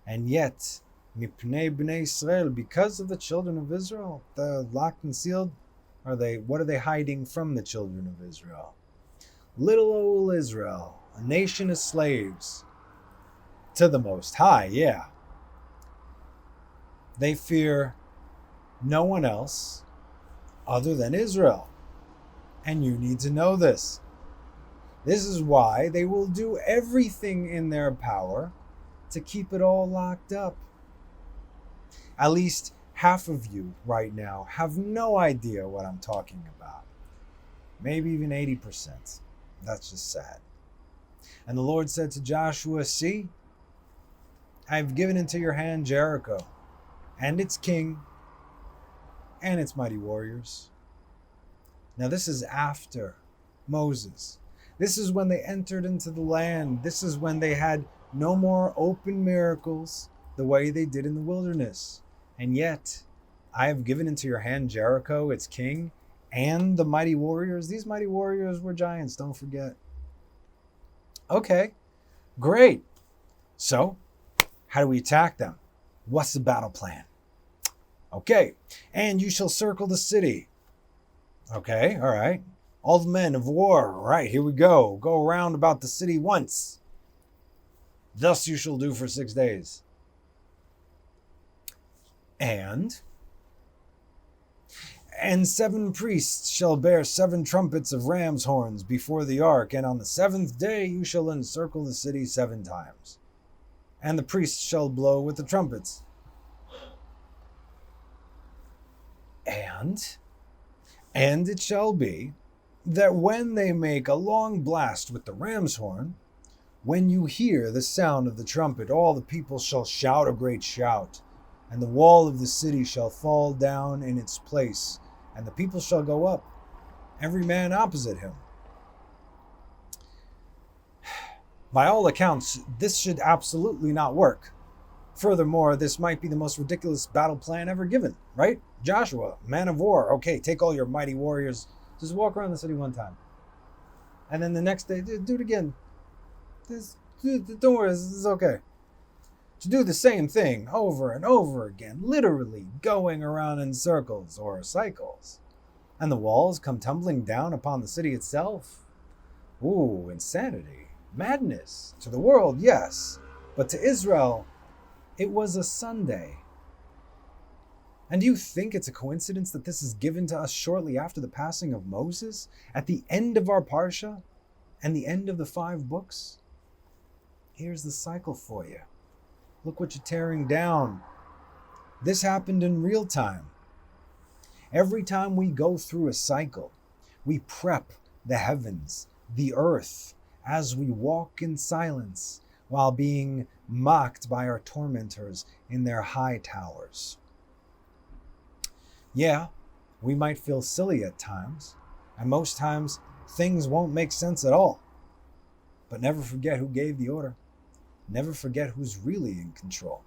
And yet, mipnei bnei Israel, because of the children of Israel, they're locked and sealed. What are they hiding from the children of Israel? Little old Israel, a nation of slaves to the Most High, yeah. They fear no one else other than Israel. And you need to know this. This is why they will do everything in their power to keep it all locked up. At least half of you right now have no idea what I'm talking about. Maybe even 80%. That's just sad. And the Lord said to Joshua, see, I've given into your hand Jericho, and its king, and its mighty warriors. Now this is after Moses. This is when they entered into the land. This is when they had no more open miracles the way they did in the wilderness. And yet, I have given into your hand Jericho, its king, and the mighty warriors. These mighty warriors were giants, don't forget. Okay, great. So, how do we attack them? What's the battle plan? Okay, and you shall circle the city. Okay, all right. All the men of war, all right, here we go. Go around about the city once. Thus you shall do for 6 days. And 7 priests shall bear 7 trumpets of ram's horns before the ark, and on the 7th day you shall encircle the city 7 times. And the priests shall blow with the trumpets. And it shall be that when they make a long blast with the ram's horn, when you hear the sound of the trumpet, all the people shall shout a great shout, and the wall of the city shall fall down in its place, and the people shall go up, every man opposite him. By all accounts, this should absolutely not work. Furthermore, this might be the most ridiculous battle plan ever given, right? Joshua, man of war, okay, take all your mighty warriors, just walk around the city one time. And then the next day, do it again. Don't worry, this is okay. To do the same thing over and over again, literally going around in circles or cycles. And the walls come tumbling down upon the city itself. Ooh, insanity, madness. To the world, yes, but to Israel, it was a Sunday. And do you think it's a coincidence that this is given to us shortly after the passing of Moses, at the end of our Parsha, and the end of the 5 books? Here's the cycle for you. Look what you're tearing down. This happened in real time. Every time we go through a cycle, we prep the heavens, the earth, as we walk in silence, while being mocked by our tormentors in their high towers. Yeah, we might feel silly at times, and most times things won't make sense at all. But never forget who gave the order. Never forget who's really in control.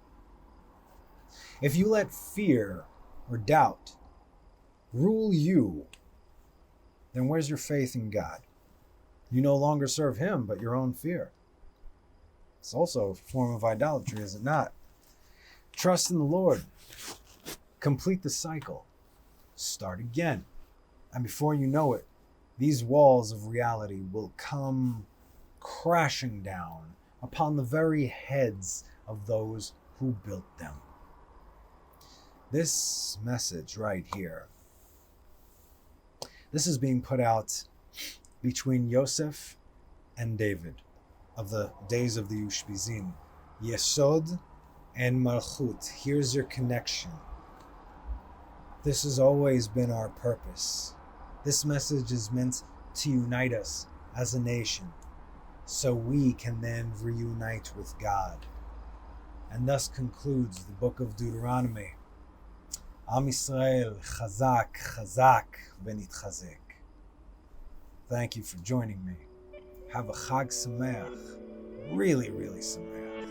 If you let fear or doubt rule you, then where's your faith in God? You no longer serve Him, but your own fear. It's also a form of idolatry, is it not? Trust in the Lord. Complete the cycle. Start again. And before you know it, these walls of reality will come crashing down upon the very heads of those who built them. This message right here, this is being put out between Yosef and David of the days of the Ushpizin. Yesod and Malchut. Here's your connection. This has always been our purpose. This message is meant to unite us as a nation, so we can then reunite with God. And thus concludes the book of Deuteronomy. Am Yisrael, chazak, chazak, v'nitchazek. Thank you for joining me. Have a Chag Sameach, really, really Sameach,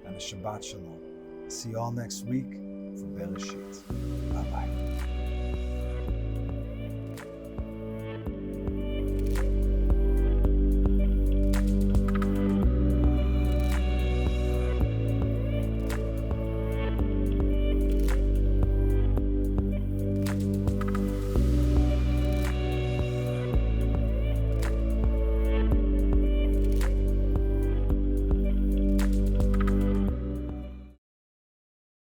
and a Shabbat Shalom. See you all next week for Bereshit. Bye-bye.